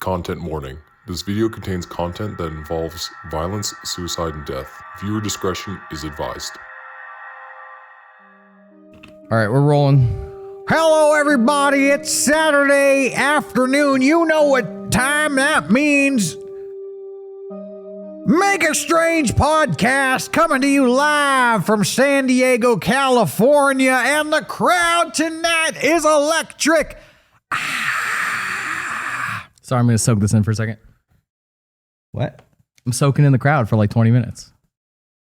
Content warning. This video contains content that involves violence, suicide, and death. Viewer discretion is advised. All right, we're rolling. Hello, everybody. It's Saturday afternoon. You know what time that means. Make a Strange podcast coming to you live from San Diego, California. And the crowd tonight is electric. Sorry, I'm going to soak this in for a second. What? I'm soaking in the crowd for like 20 minutes.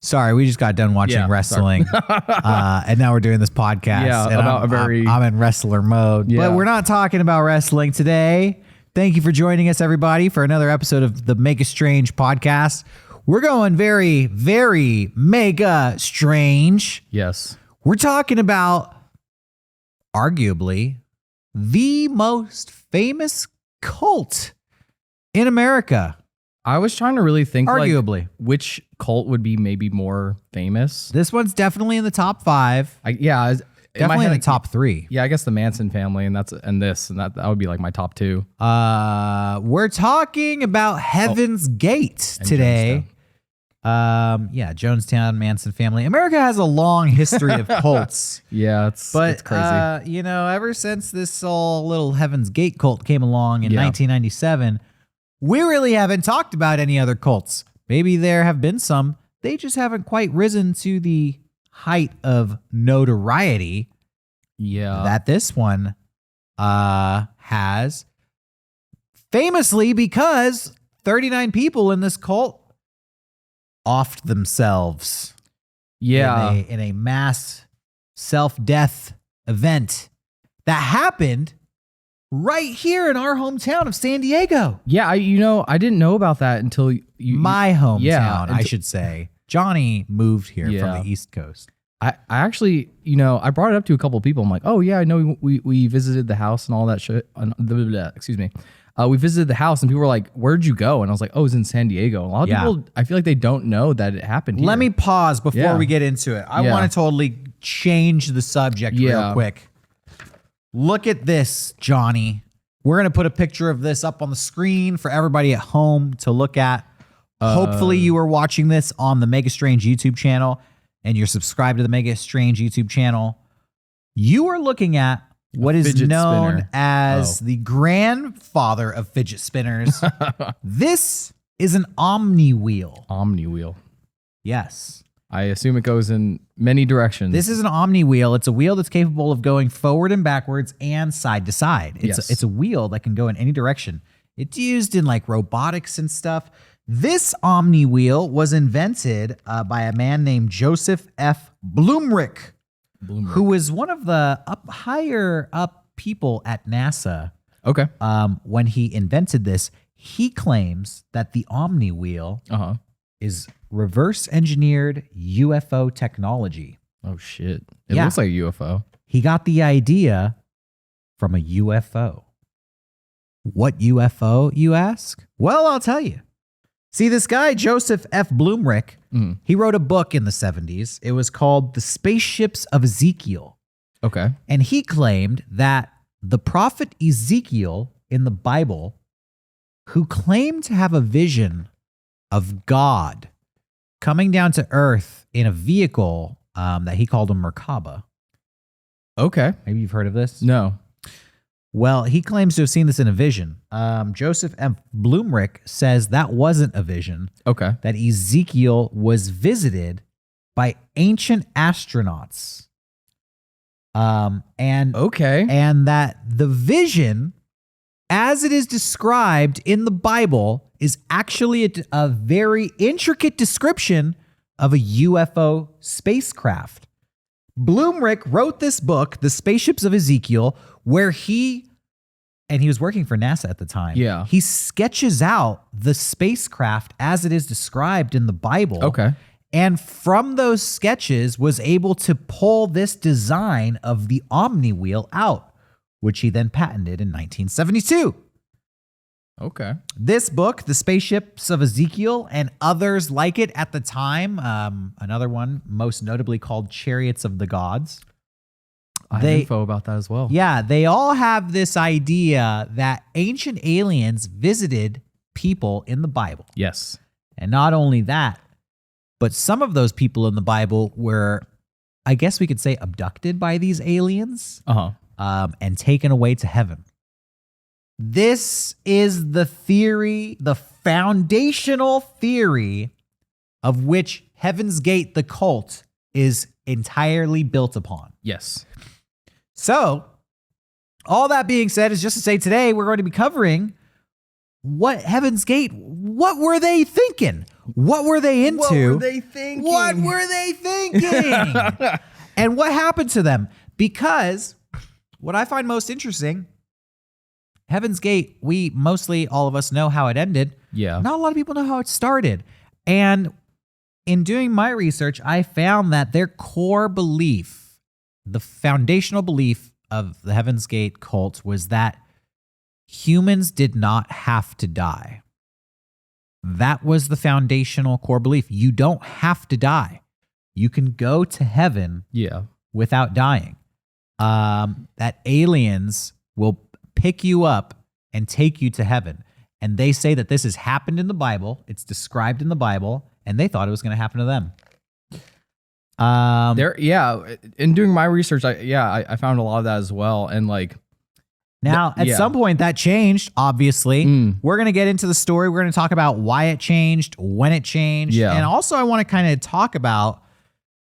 Sorry, we just got done watching wrestling, and now we're doing this podcast. Yeah, and about I'm in wrestler mode, Yeah. but we're not talking about wrestling today. Thank you for joining us, everybody, for another episode of the Make a Strange podcast. We're going very, very mega strange. Yes. We're talking about arguably the most famous cult in America. I was trying to really think Arguably. like which cult would be maybe more famous. This one's definitely in the top five. Definitely in the top three. Yeah, I guess the Manson family and that would be like my top two. We're talking about Heaven's Gate today. Jonestown, Manson family. America has a long history of cults. Yeah, it's crazy. Ever since this little Heaven's Gate cult came along in 1997, we really haven't talked about any other cults. Maybe there have been some. They just haven't quite risen to the height of notoriety that this one has. Famously, because 39 people in this cult offed themselves in a mass self-death event that happened right here in our hometown of San Diego. Yeah, I didn't know about that until my hometown, I should say. Johnny moved here from the East Coast. I actually, I brought it up to a couple of people. I'm like, oh yeah, I know we visited the house and all that shit. Excuse me. We visited the house and people were like, where'd you go? And I was like, oh, it was in San Diego. And a lot of people, I feel like they don't know that it happened here. Let me pause before we get into it. I want to totally change the subject real quick. Look at this, Johnny. We're going to put a picture of this up on the screen for everybody at home to look at. Hopefully you are watching this on the Mega Strange YouTube channel and you're subscribed to the Mega Strange YouTube channel. You are looking at what is known as the grandfather of fidget spinners. This is an Omni wheel. Omni wheel. Yes. I assume it goes in many directions. This is an Omni wheel. It's a wheel that's capable of going forward and backwards and side to side. It's a wheel that can go in any direction. It's used in like robotics and stuff. This Omni wheel was invented by a man named Joseph F. Blumrich, who was one of the higher up people at NASA. Okay. When he invented this, he claims that the Omni wheel is reverse engineered UFO technology. Oh shit. It looks like a UFO. He got the idea from a UFO. What UFO, you ask? Well, I'll tell you. See, this guy, Joseph F. Blumrich, he wrote a book in the 70s. It was called The Spaceships of Ezekiel. Okay. And he claimed that the prophet Ezekiel in the Bible, who claimed to have a vision of God coming down to earth in a vehicle that he called a Merkaba. Okay. Maybe you've heard of this? No. Well, he claims to have seen this in a vision. Joseph M. Blumrich says that wasn't a vision. Okay. That Ezekiel was visited by ancient astronauts. And that the vision, as it is described in the Bible, is actually a very intricate description of a UFO spacecraft. Blumrich wrote this book, The Spaceships of Ezekiel, where he was working for NASA at the time. Yeah. He sketches out the spacecraft as it is described in the Bible. Okay. And from those sketches was able to pull this design of the Omni wheel out, which he then patented in 1972. Okay. This book, The Spaceships of Ezekiel, and others like it at the time, another one most notably called Chariots of the Gods, I have info about that as well. Yeah, they all have this idea that ancient aliens visited people in the Bible. Yes. And not only that, but some of those people in the Bible were, I guess we could say, abducted by these aliens and taken away to heaven. This is the theory, the foundational theory of which Heaven's Gate, the cult, is entirely built upon. Yes. So, all that being said is just to say today we're going to be covering what Heaven's Gate, what were they thinking? What were they into? What were they thinking? What were they thinking? And what happened to them? Because what I find most interesting, Heaven's Gate, we mostly, all of us know how it ended. Yeah. Not a lot of people know how it started. And in doing my research, I found that their core belief, the foundational belief of the Heaven's Gate cult, was that humans did not have to die. That was the foundational core belief. You don't have to die. You can go to heaven without dying. That aliens will pick you up and take you to heaven. And they say that this has happened in the Bible. It's described in the Bible. And they thought it was going to happen to them. In doing my research, I found a lot of that as well. And like, now, at some point that changed, obviously. We're going to get into the story. We're going to talk about why it changed, when it changed. Yeah. And also I want to kind of talk about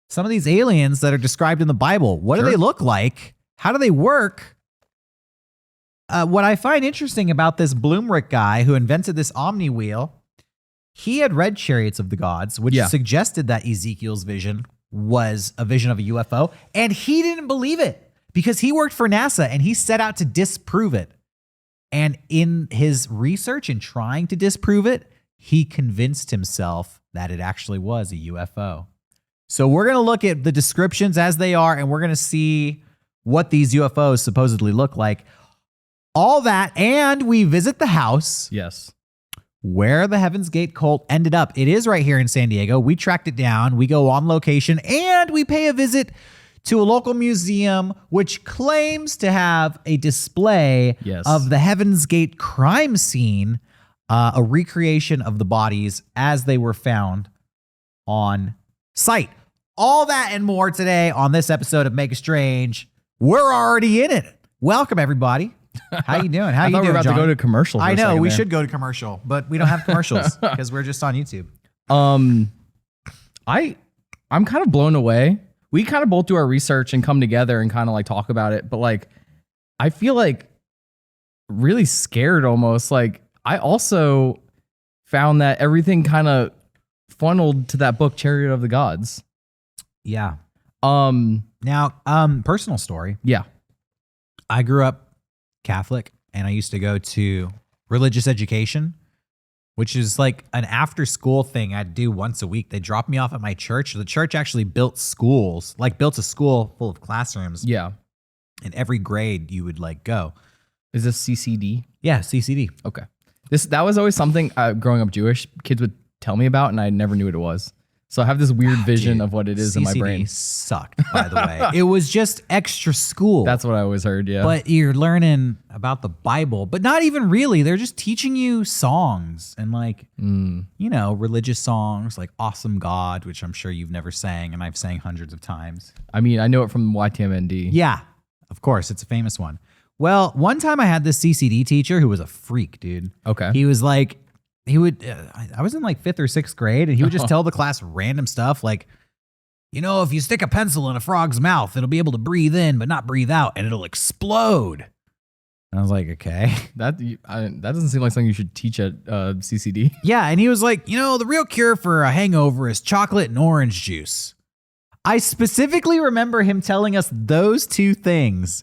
some of these aliens that are described in the Bible. What do they look like? How do they work? What I find interesting about this Bloomrick guy who invented this Omni wheel, he had read Chariots of the Gods, which suggested that Ezekiel's vision was a vision of a UFO. And he didn't believe it, because he worked for NASA and he set out to disprove it. And in his research and trying to disprove it, he convinced himself that it actually was a UFO. So we're going to look at the descriptions as they are, and we're going to see what these UFOs supposedly look like. All that, and we visit the house. Yes. Where the Heaven's Gate cult ended up. It is right here in San Diego. We tracked it down. We go on location, and we pay a visit to a local museum which claims to have a display of the Heaven's Gate crime scene, a recreation of the bodies as they were found on site. All that and more today on this episode of Make It Strange. We're already in it. Welcome, everybody. How you doing? How you doing, I thought we were about Johnny? to go to commercial. I know, we should go to commercial, but we don't have commercials because we're just on YouTube. I'm kind of blown away. We kind of both do our research and come together and kind of like talk about it. But like, I feel like really scared almost. Like, I also found that everything kind of funneled to that book, Chariot of the Gods. Yeah. Now, personal story. Yeah. I grew up Catholic and I used to go to religious education, which is like an after school thing I'd do once a week. They dropped me off at my church. The church actually built schools, like built a school full of classrooms. Yeah. In every grade you would like go. Is this CCD? Yeah, CCD. Okay. That was always something growing up Jewish kids would tell me about, and I never knew what it was. So I have this weird vision of what it is in my brain. Sucked, by the way. It was just extra school. That's what I always heard, yeah. But you're learning about the Bible, but not even really. They're just teaching you songs and like, you know, religious songs like Awesome God, which I'm sure you've never sang and I've sang hundreds of times. I mean, I know it from YTMND. Yeah, of course. It's a famous one. Well, one time I had this CCD teacher who was a freak, dude. Okay. He was like, I was in like 5th or 6th grade and he would just tell the class random stuff like, you know, if you stick a pencil in a frog's mouth, it'll be able to breathe in but not breathe out and it'll explode. And I was like, okay. That doesn't seem like something you should teach at CCD. Yeah, and he was like, you know, the real cure for a hangover is chocolate and orange juice. I specifically remember him telling us those two things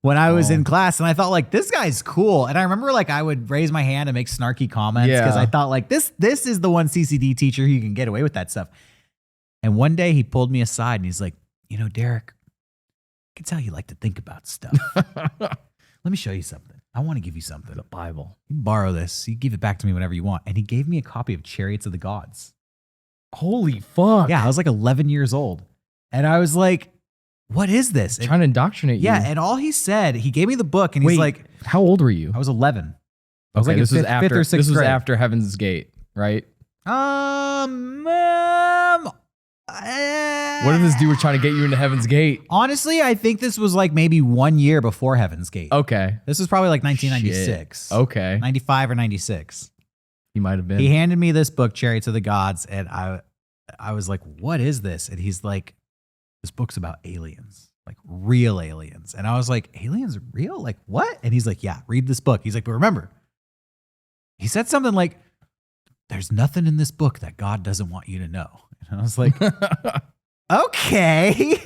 when I was in class, and I thought like, this guy's cool. And I remember like I would raise my hand and make snarky comments because I thought like this is the one CCD teacher who can get away with that stuff. And one day he pulled me aside and he's like, you know, Derek, I can tell you like to think about stuff. Let me show you something. I want to give you something. The Bible. You can borrow this. You give it back to me whenever you want. And he gave me a copy of Chariots of the Gods. Holy fuck. Yeah, I was like 11 years old. And I was like, what is this? Trying to indoctrinate you. Yeah, and all he said, he gave me the book, and he's like, how old were you? I was 11. I was Okay, like this was after fifth or sixth this was grade. after Heaven's Gate, right? What if this dude was trying to get you into Heaven's Gate? Honestly, I think this was like maybe 1 year before Heaven's Gate. Okay. This was probably like 1996. Shit. Okay. 95 or 96. He might have been. He handed me this book, Chariots of the Gods, and I was like, what is this? And he's like, this book's about aliens, like real aliens. And I was like, aliens are real? Like what? And he's like, yeah, read this book. He's like, but remember, he said something like, there's nothing in this book that God doesn't want you to know. And I was like, okay.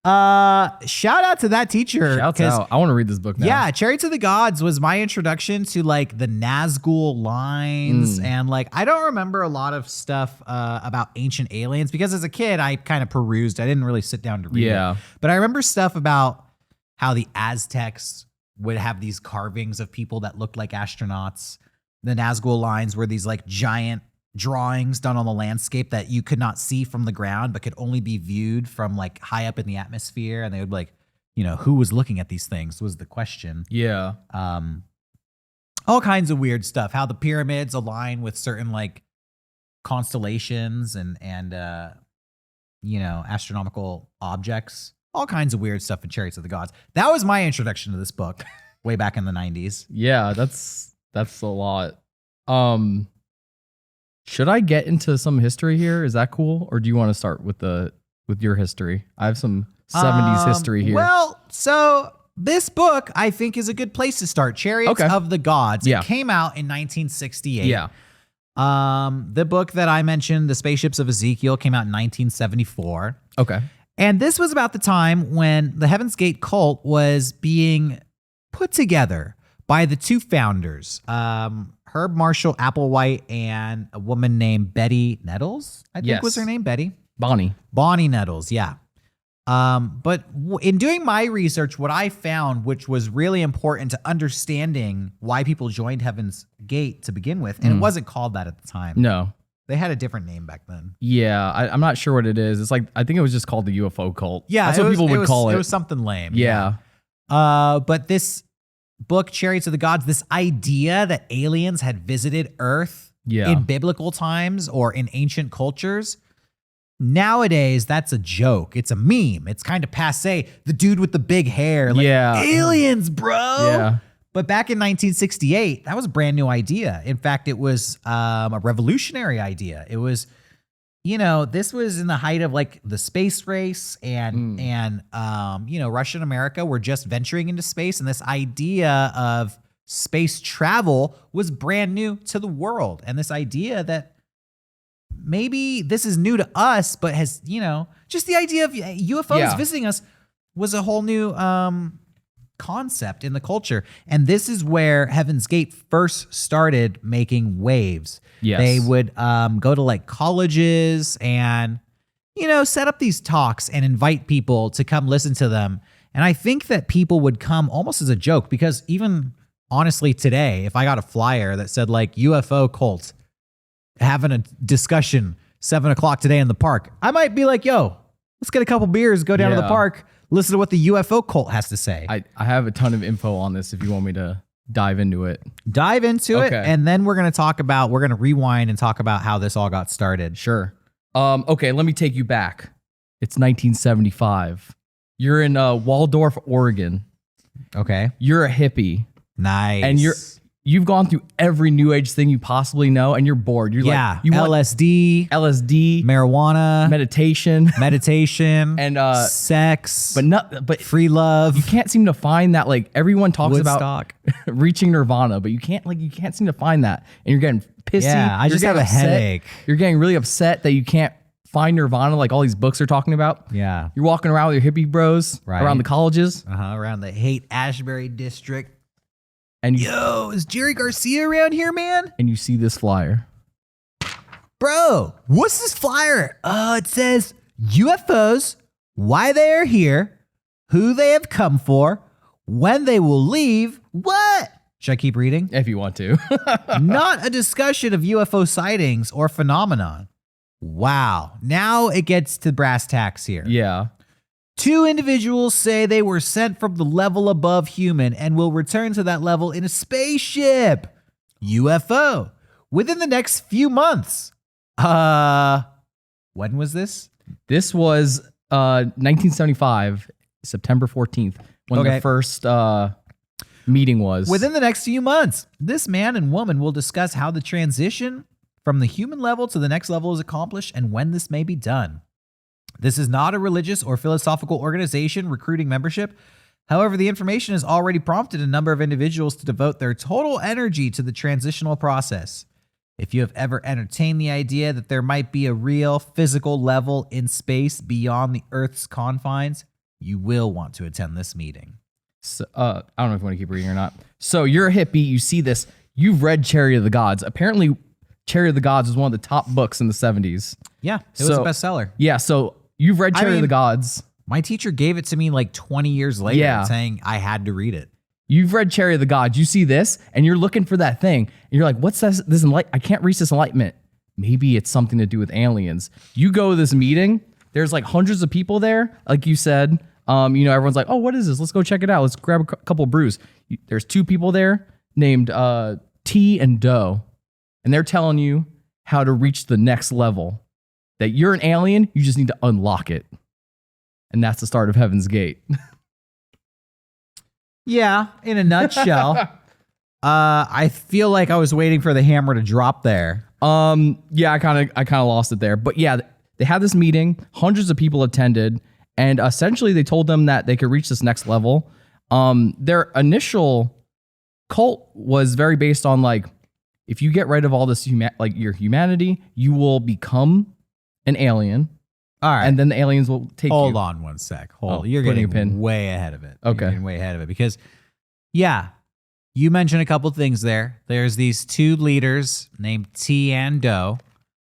Shout out to that teacher. Shouts out. I want to read this book now. Yeah, Chariots of the Gods was my introduction to like the Nazgul lines. And like, I don't remember a lot of stuff about ancient aliens because as a kid, I kind of perused. I didn't really sit down to read it. But I remember stuff about how the Aztecs would have these carvings of people that looked like astronauts. The Nazgul lines were these like giant drawings done on the landscape that you could not see from the ground, but could only be viewed from like high up in the atmosphere. And they would like, who was looking at these things was the question. Yeah. All kinds of weird stuff. How the pyramids align with certain like constellations and astronomical objects. All kinds of weird stuff in Chariots of the Gods. That was my introduction to this book way back in the 90s. Yeah, that's a lot. Should I get into some history here? Is that cool? Or do you want to start with your history? I have some 70s history here. Well, so this book I think is a good place to start. Chariots of the Gods. Yeah. It came out in 1968. Yeah. The book that I mentioned, The Spaceships of Ezekiel, came out in 1974. Okay. And this was about the time when the Heaven's Gate cult was being put together by the two founders, Herb Marshall Applewhite and a woman named Betty Nettles, I think was her name, Betty? Bonnie Nettles, yeah. But in doing my research, what I found, which was really important to understanding why people joined Heaven's Gate to begin with, and it wasn't called that at the time. No. They had a different name back then. Yeah, I'm not sure what it is. It's like, I think it was just called the UFO cult. Yeah, that's what people would call it. It was something lame. Yeah. But this book, Chariots of the Gods, this idea that aliens had visited Earth in biblical times or in ancient cultures, nowadays that's a joke. It's a meme. It's kind of passé. The dude with the big hair, like aliens, bro. Yeah. But back in 1968, that was a brand new idea. In fact, it was a revolutionary idea. It was, this was in the height of like the space race and Russia and America were just venturing into space. And this idea of space travel was brand new to the world. And this idea that maybe this is new to us, but has, just the idea of UFOs visiting us was a whole new concept in the culture. And this is where Heaven's Gate first started making waves. Yes. They would go to like colleges and, set up these talks and invite people to come listen to them. And I think that people would come almost as a joke because even honestly today, if I got a flyer that said like UFO cult having a discussion 7:00 today in the park, I might be like, yo, let's get a couple beers, go down to the park, listen to what the UFO cult has to say. I have a ton of info on this if you want me to dive into it. Dive into it, and then we're going to rewind and talk about how this all got started. Sure. Okay, let me take you back. It's 1975. You're in Waldorf, Oregon. Okay. You're a hippie. Nice. And you've gone through every new age thing you possibly know, and you're bored. You're like, you LSD, marijuana, meditation, and sex, but free love. You can't seem to find that. Like everyone talks Woodstock. about reaching nirvana, but you can't seem to find that, and you're getting pissy. Yeah, I just have a headache. You're getting really upset that you can't find nirvana, like all these books are talking about. Yeah, you're walking around with your hippie bros around the colleges, around the Haight-Ashbury district. And yo, is Jerry Garcia around here, man? And you see this flyer. Bro, what's this flyer? It says UFOs, why they are here, who they have come for, when they will leave. What? Should I keep reading? If you want to. Not a discussion of UFO sightings or phenomenon. Wow. Now it gets to brass tacks here. Yeah. 2 individuals say they were sent from the level above human and will return to that level in a spaceship. UFO. Within the next few months. When was this? This was 1975, September 14th, when the first meeting was. Within the next few months, this man and woman will discuss how the transition from the human level to the next level is accomplished and when this may be done. This is not a religious or philosophical organization recruiting membership. However, the information has already prompted a number of individuals to devote their total energy to the transitional process. If you have ever entertained the idea that there might be a real physical level in space beyond the Earth's confines, you will want to attend this meeting. So, I don't know if you want to keep reading or not. So you're a hippie. You see this. You've read Chariot of the Gods. Apparently, Chariot of the Gods was one of the top books in the 70s. Yeah, it was a bestseller. Yeah, so you've read Chariot of the Gods. My teacher gave it to me like 20 years later saying I had to read it. You've read Chariot of the Gods. You see this, and you're looking for that thing. And you're like, what's this I can't reach this enlightenment. Maybe it's something to do with aliens. You go to this meeting. There's like hundreds of people there, like you said. Everyone's like, oh, what is this? Let's go check it out. Let's grab a couple of brews. There's 2 people there named T and Doe, and they're telling you how to reach the next level. That you're an alien, you just need to unlock it. And that's the start of Heaven's Gate. Yeah, in a nutshell. I feel like I was waiting for the hammer to drop there. Yeah, I kind of lost it there. But yeah, they had this meeting, hundreds of people attended, and essentially they told them that they could reach this next level. Their initial cult was very based on like, if you get rid of all this your humanity, you will become an alien. All right. And then the aliens will take you. Hold on one sec. You're getting way ahead of it. Okay. You're getting way ahead of it because, yeah, you mentioned a couple things there. There's these 2 leaders named T and Doe.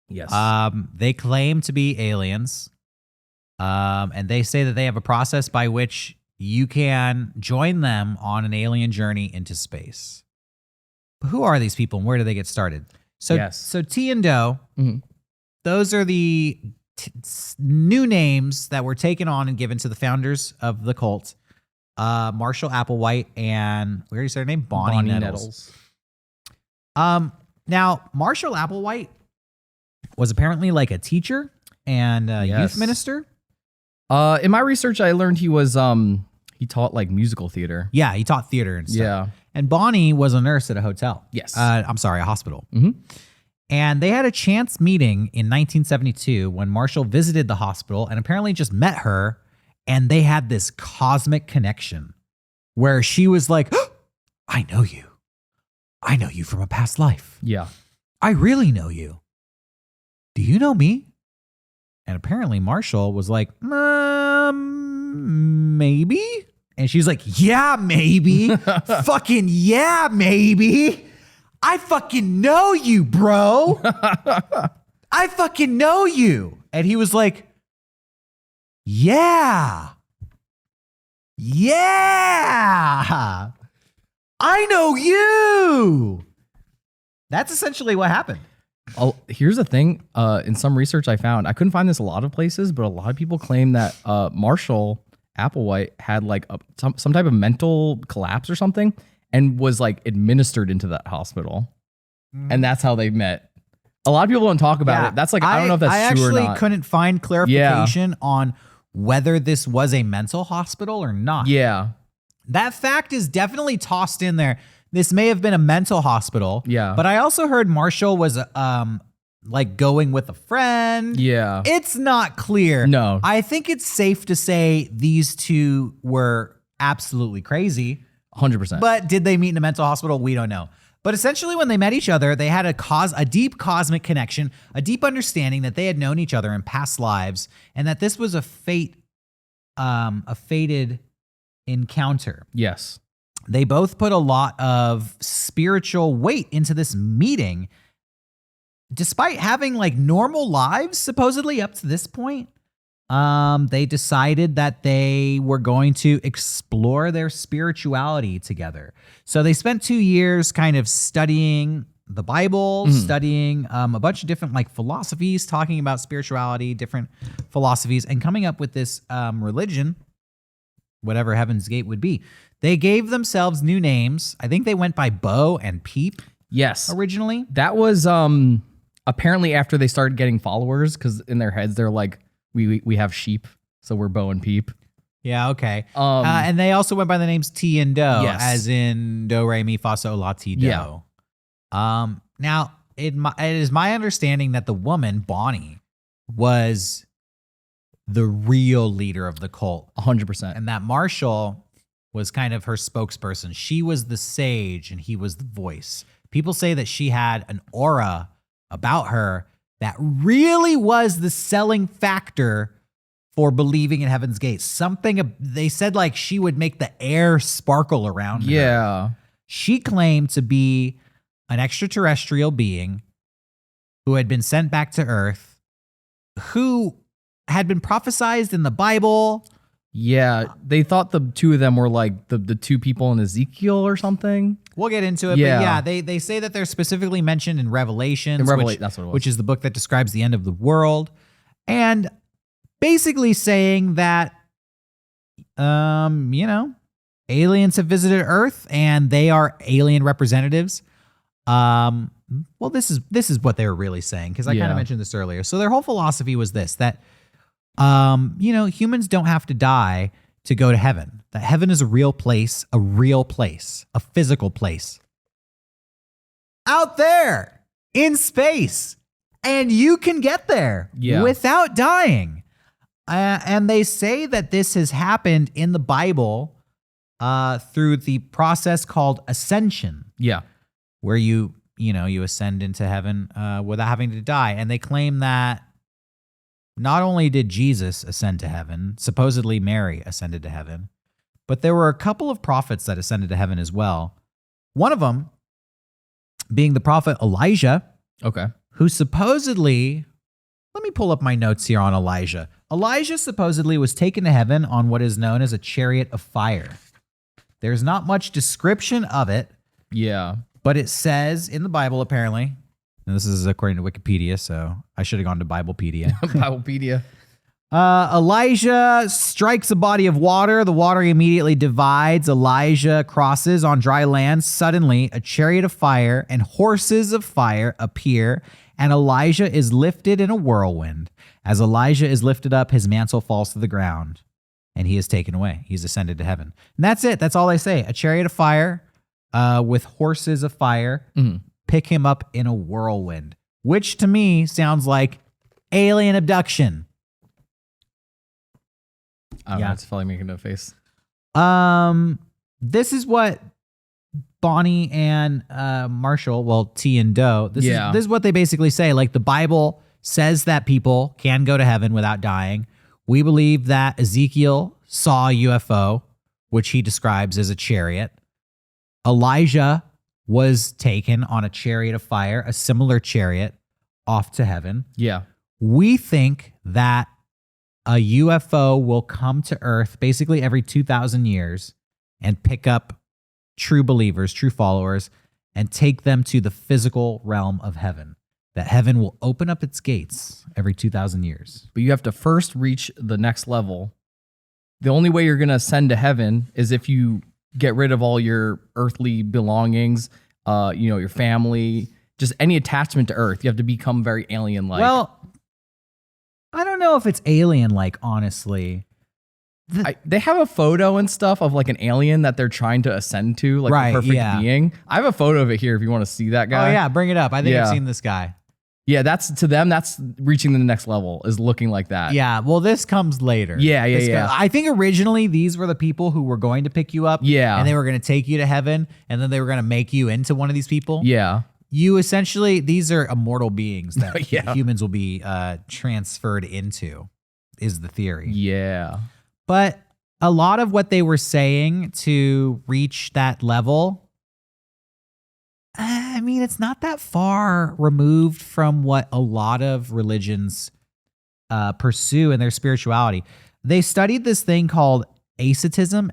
Yes. They claim to be aliens. And they say that they have a process by which you can join them on an alien journey into space. But who are these people and where do they get started? So T and Doe, those are the new names that were taken on and given to the founders of the cult, Marshall Applewhite and where is their name? Bonnie Nettles. Now Marshall Applewhite was apparently like a teacher and a youth minister. In my research, I learned he was he taught like musical theater. Yeah, he taught theater and stuff. Yeah, and Bonnie was a nurse at a hotel. Yes, a hospital. And they had a chance meeting in 1972 when Marshall visited the hospital and apparently just met her, and they had this cosmic connection where she was like, oh, I know you. I know you from a past life. Yeah. I really know you. Do you know me? And apparently Marshall was like, maybe? And she's like, yeah, maybe. Fucking yeah, maybe. I fucking know you, bro. I fucking know you. And he was like, yeah. Yeah. I know you. That's essentially what happened. Oh, here's the thing. In some research I found, I couldn't find this a lot of places, but a lot of people claim that Marshall Applewhite had like some type of mental collapse or something and was like administered into that hospital. And that's how they met. A lot of people don't talk about it. That's like, I don't know if that's true or not. I actually couldn't find clarification on whether this was a mental hospital or not. Yeah. That fact is definitely tossed in there. This may have been a mental hospital. Yeah. But I also heard Marshall was like going with a friend. Yeah. It's not clear. No. I think it's safe to say these 2 were absolutely crazy. 100%. But did they meet in a mental hospital? We don't know. But essentially when they met each other, they had a deep cosmic connection, a deep understanding that they had known each other in past lives and that this was a fated encounter. Yes. They both put a lot of spiritual weight into this meeting, despite having like normal lives, supposedly up to this point. They decided that they were going to explore their spirituality together. So they spent 2 years kind of studying the Bible, studying a bunch of different like philosophies, talking about spirituality, different philosophies, and coming up with this religion, whatever Heaven's Gate would be. They gave themselves new names. I think they went by Bo and Peep. Yes. Originally. That was apparently after they started getting followers, because in their heads they're like, we have sheep, so we're Bo and Peep. Yeah, okay. And they also went by the names T and Do, as in Do, Re, Mi, Fa, Sol, La, Ti, Do. Yeah. Now, it is my understanding that the woman, Bonnie, was the real leader of the cult. 100%. And that Marshall was kind of her spokesperson. She was the sage and he was the voice. People say that she had an aura about her that really was the selling factor for believing in Heaven's Gate. Something, they said like she would make the air sparkle around her. Yeah. She claimed to be an extraterrestrial being who had been sent back to Earth, who had been prophesized in the Bible. Yeah, they thought the two of them were like the two people in Ezekiel or something. We'll get into it, Yeah. but yeah, they say that they're specifically mentioned in Revelations, That's what it was. which is the book that describes the end of the world, and basically saying that, aliens have visited Earth and they are alien representatives. Well, this is what they were really saying, because I kind of mentioned this earlier. So their whole philosophy was this, that humans don't have to die to go to heaven. That heaven is a real place, a physical place out there in space, and you can get there without dying. And they say that this has happened in the Bible through the process called ascension. Yeah. Where you ascend into heaven without having to die. And they claim that not only did Jesus ascend to heaven, supposedly Mary ascended to heaven, but there were a couple of prophets that ascended to heaven as well. One of them being the prophet Elijah. Okay. Who supposedly, let me pull up my notes here on Elijah. Elijah supposedly was taken to heaven on what is known as a chariot of fire. There's not much description of it. Yeah. But it says in the Bible, apparently, and this is according to Wikipedia, so I should have gone to Biblepedia. Biblepedia. Elijah strikes a body of water. The water immediately divides. Elijah crosses on dry land. Suddenly, a chariot of fire and horses of fire appear, and Elijah is lifted in a whirlwind. As Elijah is lifted up, his mantle falls to the ground, and he is taken away. He's ascended to heaven. And that's it. That's all they say. A chariot of fire with horses of fire pick him up in a whirlwind, which to me sounds like alien abduction. I don't know, it's probably making a face. This is what Bonnie and Marshall, well, T and Do, this is what they basically say. Like, the Bible says that people can go to heaven without dying. We believe that Ezekiel saw a UFO, which he describes as a chariot. Elijah was taken on a chariot of fire, a similar chariot, off to heaven. Yeah. We think that a UFO will come to Earth basically every 2,000 years and pick up true believers, true followers, and take them to the physical realm of heaven. That heaven will open up its gates every 2,000 years. But you have to first reach the next level. The only way you're going to ascend to heaven is if you get rid of all your earthly belongings, your family, just any attachment to Earth. You have to become very alien-like. Well, I don't know if it's alien-like, honestly. They have a photo and stuff of like an alien that they're trying to ascend to, like the perfect being. I have a photo of it here if you want to see that guy. Oh yeah, bring it up. I think I've seen this guy. Yeah, that's to them. That's reaching the next level is looking like that. Yeah, well, this comes later. Yeah. I think originally these were the people who were going to pick you up. Yeah, and they were going to take you to heaven, and then they were going to make you into one of these people. Yeah. You essentially, these are immortal beings that humans will be transferred into, is the theory. Yeah. But a lot of what they were saying to reach that level, I mean, it's not that far removed from what a lot of religions pursue in their spirituality. They studied this thing called ascetism,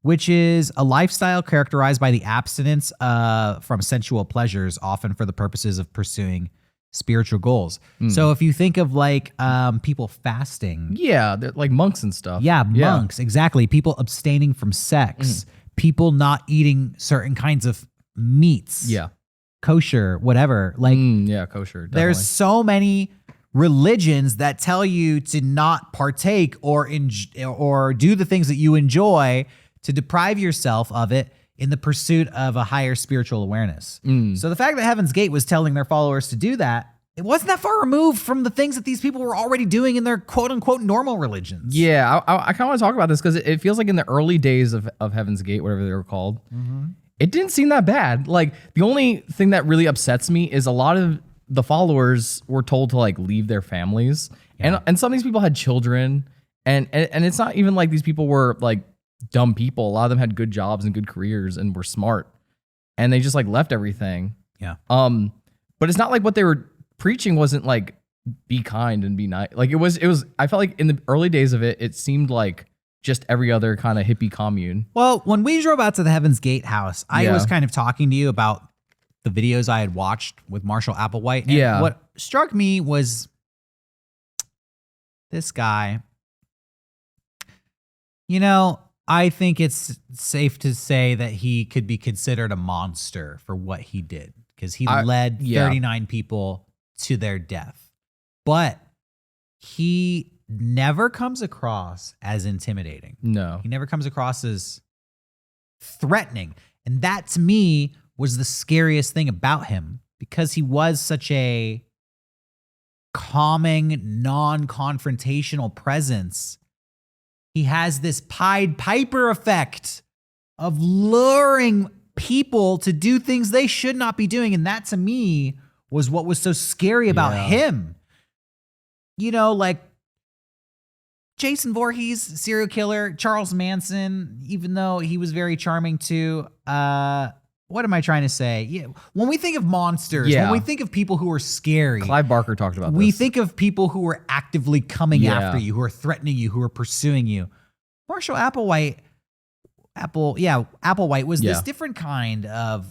which is a lifestyle characterized by the abstinence from sensual pleasures, often for the purposes of pursuing spiritual goals. So if you think of like people fasting. Yeah, they're like monks and stuff. Yeah, monks, exactly. People abstaining from sex, people not eating certain kinds of meats. Yeah. Kosher, whatever. Like, yeah, kosher. Definitely. there's so many religions that tell you to not partake or do the things that you enjoy, to deprive yourself of it in the pursuit of a higher spiritual awareness. So the fact that Heaven's Gate was telling their followers to do that, it wasn't that far removed from the things that these people were already doing in their quote unquote normal religions. Yeah, I kind of want to talk about this because it feels like in the early days of Heaven's Gate, whatever they were called, it didn't seem that bad. Like the only thing that really upsets me is a lot of the followers were told to like leave their families, and some of these people had children, and it's not even like these people were like dumb people. A lot of them had good jobs and good careers and were smart, and they just like left everything. Yeah. But it's not like what they were preaching wasn't like be kind and be nice. Like it was. I felt like in the early days of it, it seemed like just every other kind of hippie commune. Well, when we drove out to the Heaven's Gate house, I was kind of talking to you about the videos I had watched with Marshall Applewhite. And what struck me was this guy. You know, I think it's safe to say that he could be considered a monster for what he did, because he led 39 people to their death. But he never comes across as intimidating. No. He never comes across as threatening. And that to me was the scariest thing about him, because he was such a calming, non-confrontational presence. He has this Pied Piper effect of luring people to do things they should not be doing. And that to me was what was so scary about him. You know, like Jason Voorhees, serial killer, Charles Manson, even though he was very charming too. What am I trying to say? Yeah, when we think of monsters, when we think of people who are scary, Clive Barker talked about this. We think of people who are actively coming after you, who are threatening you, who are pursuing you. Marshall Applewhite was this different kind of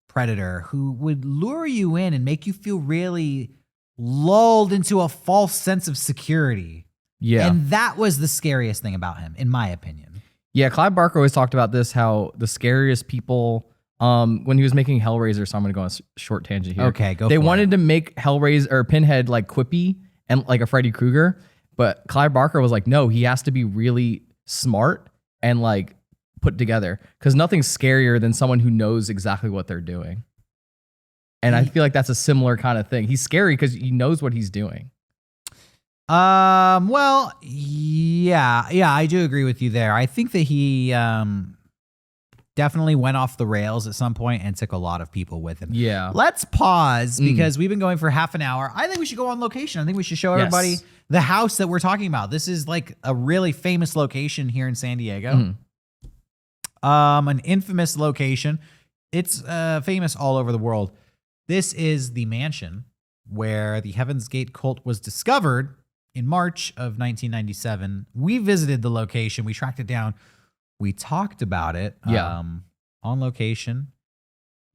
predator who would lure you in and make you feel really lulled into a false sense of security. Yeah. And that was the scariest thing about him, in my opinion. Yeah, Clive Barker always talked about this, how the scariest people, when he was making Hellraiser, so I'm going to go on a short tangent here. Okay, go for it. They wanted to make Hellraiser or Pinhead like quippy and like a Freddy Krueger, but Clive Barker was like, no, he has to be really smart and like put together, because nothing's scarier than someone who knows exactly what they're doing. And I feel like that's a similar kind of thing. He's scary because he knows what he's doing. Well, yeah, I do agree with you there. I think that he definitely went off the rails at some point and took a lot of people with him. Yeah. Let's pause because we've been going for half an hour. I think we should go on location. I think we should show everybody the house that we're talking about. This is like a really famous location here in San Diego. An infamous location. It's famous all over the world. This is the mansion where the Heaven's Gate cult was discovered in March of 1997. We visited the location. We tracked it down. We talked about it on location.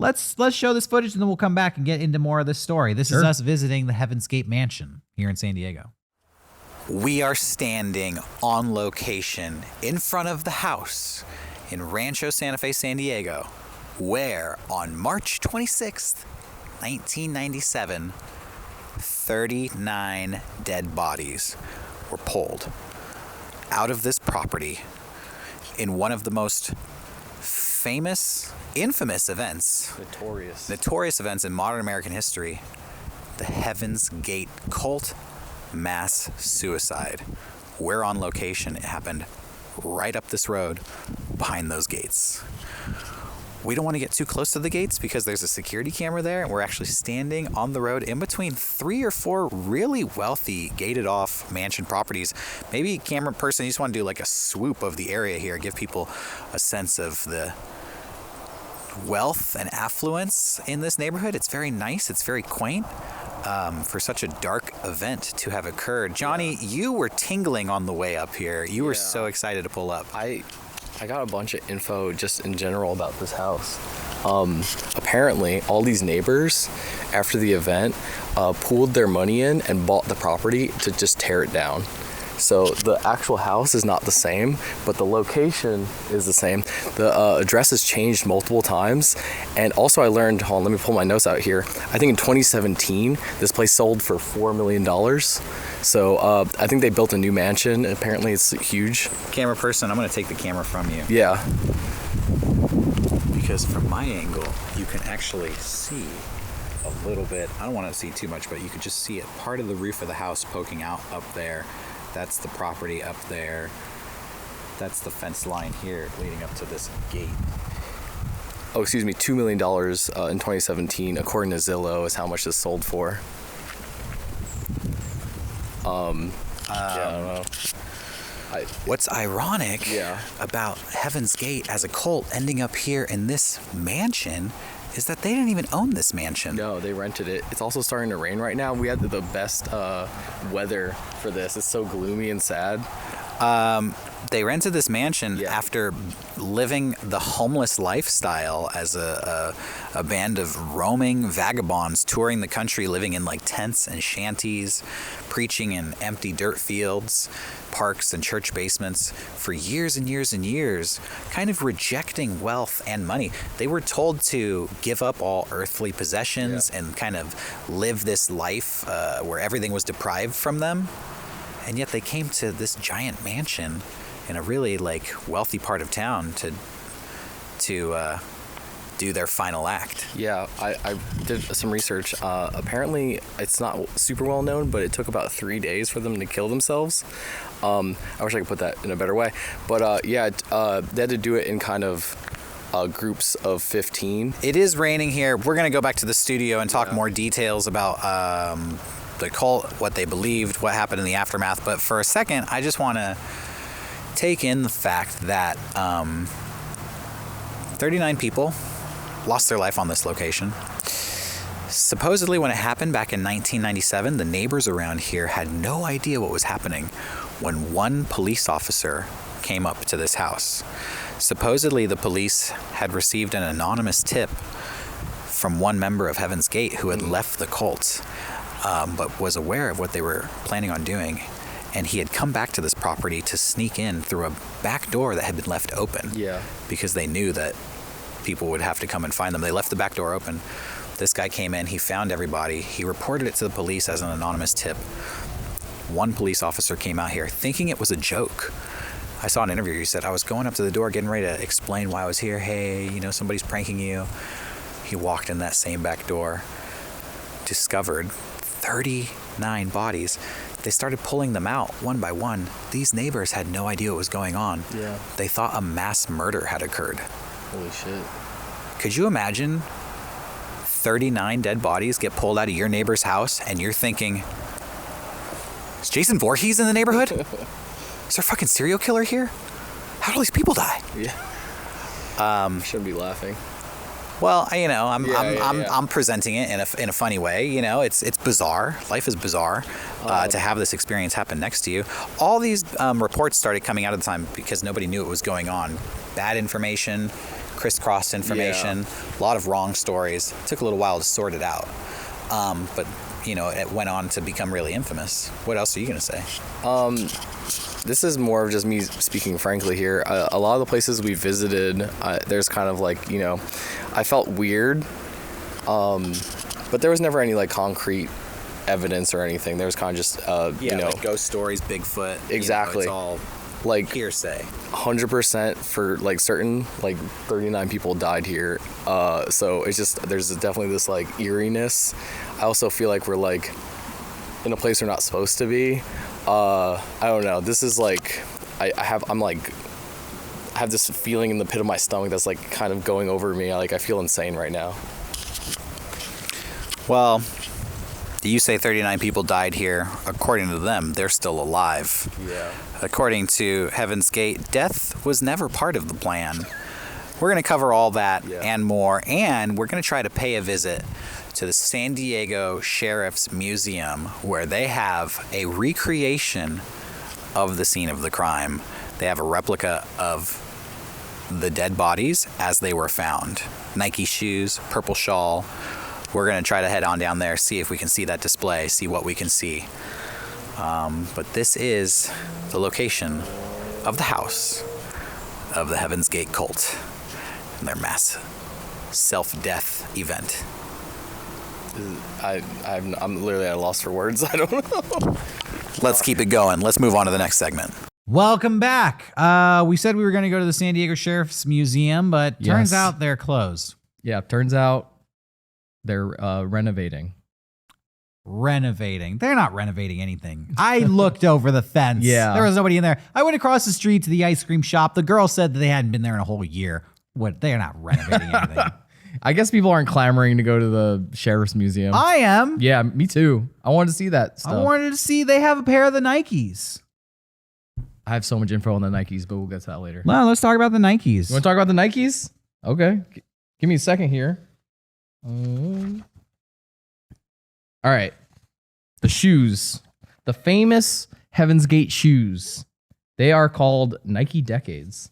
Let's show this footage, and then we'll come back and get into more of this story. This is us visiting the Heaven's Gate mansion here in San Diego. We are standing on location in front of the house in Rancho Santa Fe, San Diego, where on March 26th, 1997, 39 dead bodies were pulled out of this property in one of the most infamous events, notorious events in modern American history, the Heaven's Gate cult mass suicide. We're on location. It happened right up this road behind those gates. We don't want to get too close to the gates because there's a security camera there, and we're actually standing on the road in between 3 or 4 really wealthy gated off mansion properties. Maybe camera person, you just want to do like a swoop of the area here, give people a sense of the wealth and affluence in this neighborhood. It's very nice. It's very quaint. For such a dark event to have occurred. Johnny, you were tingling on the way up here. You were so excited to pull up. I got a bunch of info just in general about this house. Apparently, all these neighbors, after the event, pooled their money in and bought the property to just tear it down. So the actual house is not the same, but the location is the same. The address has changed multiple times. And also I learned, hold on, let me pull my notes out here. I think in 2017, this place sold for $4 million. So I think they built a new mansion. Apparently it's huge. Camera person, I'm going to take the camera from you. Yeah. Because from my angle, you can actually see a little bit. I don't want to see too much, but you could just see it. Part of the roof of the house poking out up there. That's the property up there. That's the fence line here leading up to this gate. Oh, excuse me, $2 million in 2017, according to Zillow, is how much this sold for. Yeah, I don't know. What's ironic about Heaven's Gate as a cult ending up here in this mansion is that they didn't even own this mansion. No, they rented it. It's also starting to rain right now. We had the best weather for this. It's so gloomy and sad. They rented this mansion after living the homeless lifestyle as a band of roaming vagabonds touring the country, living in like tents and shanties, preaching in empty dirt fields, parks and church basements for years and years and years, kind of rejecting wealth and money. They were told to give up all earthly possessions and kind of live this life where everything was deprived from them. And yet they came to this giant mansion in a really like wealthy part of town to do their final act. Yeah, I did some research. Apparently, it's not super well known, but it took about 3 days for them to kill themselves. I wish I could put that in a better way. But they had to do it in kind of groups of 15. It is raining here. We're going to go back to the studio and talk more details about the cult, what they believed, what happened in the aftermath. But for a second, I just want to take in the fact that 39 people lost their life on this location. Supposedly when it happened back in 1997, the neighbors around here had no idea what was happening when one police officer came up to this house. Supposedly the police had received an anonymous tip from one member of Heaven's Gate who had left the cult, but was aware of what they were planning on doing. And he had come back to this property to sneak in through a back door that had been left open. Yeah. Because they knew that people would have to come and find them. They left the back door open. This guy came in, he found everybody. He reported it to the police as an anonymous tip. One police officer came out here thinking it was a joke. I saw an interview. He said, I was going up to the door getting ready to explain why I was here. Hey, somebody's pranking you. He walked in that same back door, discovered 39 bodies. They started pulling them out one by one. These neighbors had no idea what was going on. Yeah. They thought a mass murder had occurred. Holy shit. Could you imagine 39 dead bodies get pulled out of your neighbor's house and you're thinking, is Jason Voorhees in the neighborhood? Is there a fucking serial killer here? How do all these people die? Yeah. Shouldn't be laughing. Well, I'm presenting it in a funny way. It's bizarre. Life is bizarre. To have this experience happen next to you. All these reports started coming out at the time because nobody knew what was going on. Bad information, crisscrossed information, a lot of wrong stories. It took a little while to sort it out. But it went on to become really infamous. What else are you going to say? This is more of just me speaking frankly here. A lot of the places we visited, there's kind of like, I felt weird, but there was never any like concrete evidence or anything. There was kind of just, like ghost stories, Bigfoot. Exactly. It's all like hearsay. 100% for like certain, like 39 people died here. So it's just, there's definitely this like eeriness. I also feel like we're like in a place we're not supposed to be. I don't know. This is like, I have this feeling in the pit of my stomach that's like kind of going over me. I feel insane right now. Well, you say 39 people died here. According to them, they're still alive. Yeah. According to Heaven's Gate, death was never part of the plan. We're going to cover all that and more, and we're going to try to pay a visit to the San Diego Sheriff's Museum, where they have a recreation of the scene of the crime. They have a replica of the dead bodies as they were found. Nike shoes, purple shawl. We're going to try to head on down there, see if we can see that display, see what we can see. But this is the location of the house of the Heaven's Gate cult and their mass self-death event. I'm literally at a loss for words. I don't know. Let's keep it going. Let's move on to the next segment. Welcome back. We said we were going to go to the San Diego Sheriff's Museum, but turns out they're closed. Yeah, turns out they're renovating. Renovating. They're not renovating anything. I looked over the fence. Yeah. There was nobody in there. I went across the street to the ice cream shop. The girl said that they hadn't been there in a whole year. What? They're not renovating anything. I guess people aren't clamoring to go to the Sheriff's Museum. I am. Yeah, me too. I wanted to see that stuff. I wanted to see they have a pair of the Nikes. I have so much info on the Nikes, but we'll get to that later. Well, let's talk about the Nikes. You want to talk about the Nikes? Okay. Give me a second here. All right. The shoes. The famous Heaven's Gate shoes. They are called Nike Decades.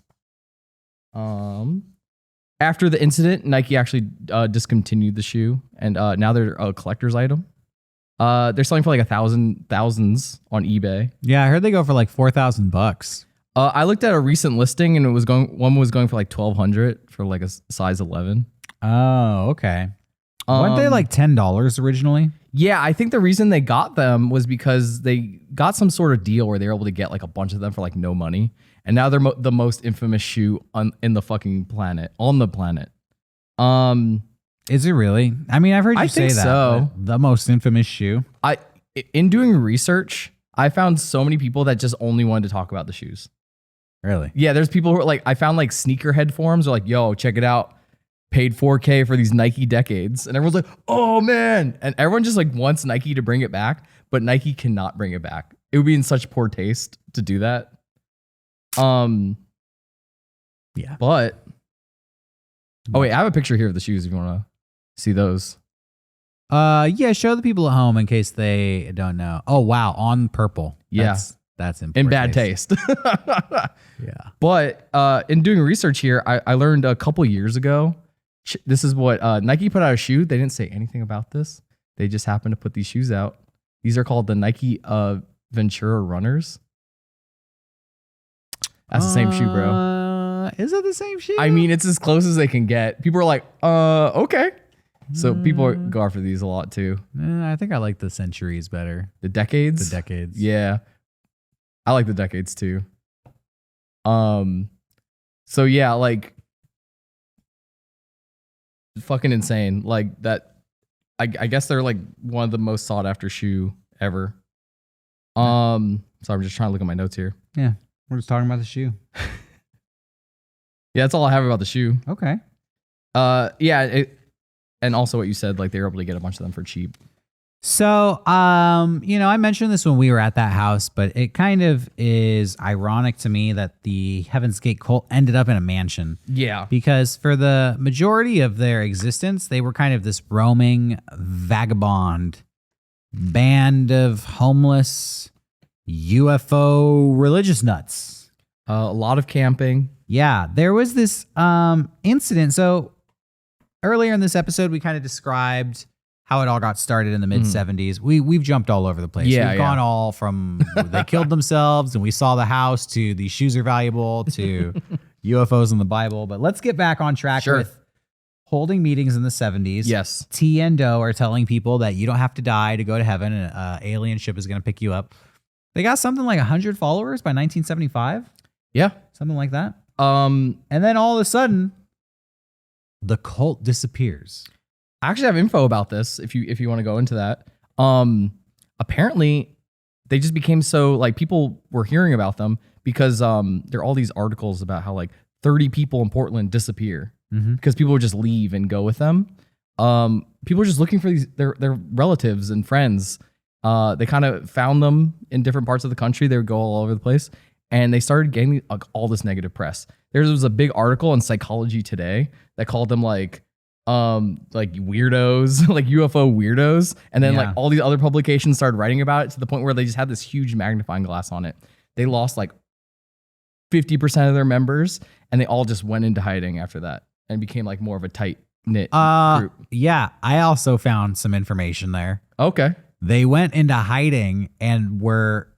After the incident, Nike actually discontinued the shoe, and now they're a collector's item. They're selling for like thousands on eBay. Yeah, I heard they go for like $4,000. I looked at a recent listing, and one was going for like $1,200 for like a size 11. Oh, okay. Weren't they like $10 originally? Yeah, I think the reason they got them was because they got some sort of deal where they were able to get like a bunch of them for like no money. And now they're the most infamous shoe on the planet. Is it really? I mean, I've heard you I say think that. so. The most infamous shoe. In doing research, I found so many people that just only wanted to talk about the shoes. Really? Yeah, there's people who are like, I found like sneakerhead forums are like, yo, check it out. Paid $4,000 for these Nike Decades. And everyone's like, oh man. And everyone just like wants Nike to bring it back, but Nike cannot bring it back. It would be in such poor taste to do that. Yeah. But oh wait, I have a picture here of the shoes if you want to see those. Yeah, show the people at home in case they don't know. Oh wow, on purple. Yeah. That's in In bad taste. Yeah. But in doing research here, I learned a couple years ago, this is what Nike put out a shoe. They didn't say anything about this. They just happened to put these shoes out. These are called the Nike Ventura Runners. That's the same shoe, bro. Is it the same shoe? I mean, it's as close as they can get. People are like, okay. So people go after these a lot too. I think I like the Centuries better. The Decades? The Decades. Yeah. I like the Decades too. So yeah, like fucking insane. Like that, I guess they're like one of the most sought after shoe ever. So I'm just trying to look at my notes here. Yeah. We're just talking about the shoe. Yeah, that's all I have about the shoe. Okay. Yeah, and also what you said, like they were able to get a bunch of them for cheap. So, I mentioned this when we were at that house, but it kind of is ironic to me that the Heaven's Gate cult ended up in a mansion. Yeah. Because for the majority of their existence, they were kind of this roaming vagabond band of homeless UFO religious nuts. A lot of camping. Yeah, there was this incident. So earlier in this episode, we kind of described how it all got started in the mid 70s. We've jumped all over the place. Yeah, We've gone all from they killed themselves and we saw the house to these shoes are valuable to UFOs in the Bible. But let's get back on track with holding meetings in the 70s. Yes. T and Doe are telling people that you don't have to die to go to heaven and an alien ship is going to pick you up. They got something like 100 followers by 1975. Yeah. Something like that. And then all of a sudden, the cult disappears. I actually have info about this if you want to go into that. Apparently they just became so like people were hearing about them because there are all these articles about how like 30 people in Portland disappear because people would just leave and go with them. People were just looking for their relatives and friends. They kind of found them in different parts of the country. They would go all over the place and they started getting like all this negative press. There was a big article in Psychology Today that called them like weirdos, like UFO weirdos. And then like all these other publications started writing about it to the point where they just had this huge magnifying glass on it. They lost like 50% of their members, and they all just went into hiding after that and became like more of a tight knit group. Yeah, I also found some information there. Okay. They went into hiding and were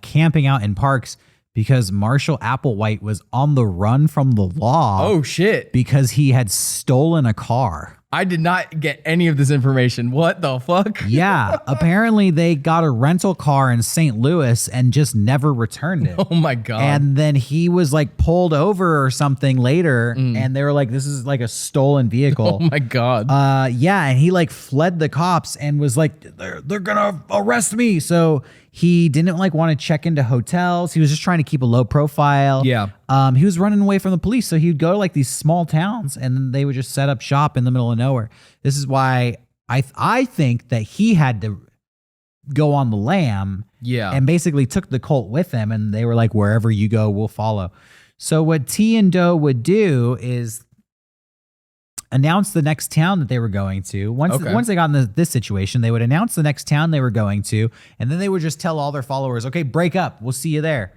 camping out in parks because Marshall Applewhite was on the run from the law. Oh, shit. Because he had stolen a car. I did not get any of this information. What the fuck? Yeah. Apparently they got a rental car in St. Louis and just never returned it. Oh my God. And then he was like pulled over or something later and they were like, this is like a stolen vehicle. Oh my God. Yeah. And he like fled the cops and was like, they're going to arrest me. So he didn't like want to check into hotels. He was just trying to keep a low profile. Yeah. He was running away from the police. So he would go to like these small towns and then they would just set up shop in the middle of nowhere. This is why I think that he had to go on the lam. Yeah. And basically took the cult with him. And they were like, wherever you go, we'll follow. So what T and Do would do is announce the next town that they were going to. Once they got in this situation, they would announce the next town they were going to, and then they would just tell all their followers, okay, break up. We'll see you there.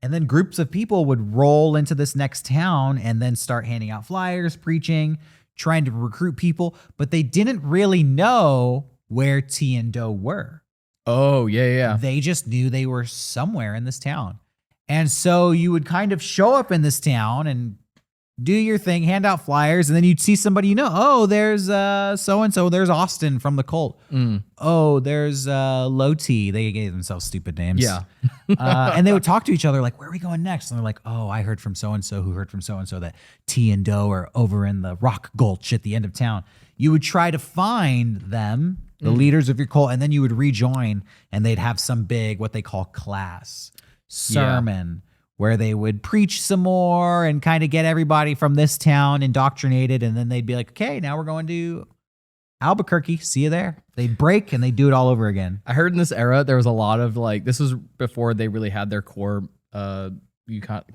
And then groups of people would roll into this next town and then start handing out flyers, preaching, trying to recruit people, but they didn't really know where T and Do were. Oh, yeah. They just knew they were somewhere in this town. And so you would kind of show up in this town and do your thing, hand out flyers, and then you'd see somebody you know. Oh, there's so-and-so. There's Austin from the cult. Oh, there's Loti. They gave themselves stupid names. Yeah. And they would talk to each other like, where are we going next? And they're like, oh, I heard from so-and-so who heard from so-and-so that T and Do are over in the Rock Gulch at the end of town. You would try to find them, the leaders of your cult, and then you would rejoin, and they'd have some big, what they call class sermon, where they would preach some more and kind of get everybody from this town indoctrinated. And then they'd be like, okay, now we're going to Albuquerque. See you there. They'd break and they'd do it all over again. I heard in this era, there was a lot of like, this was before they really had their core kind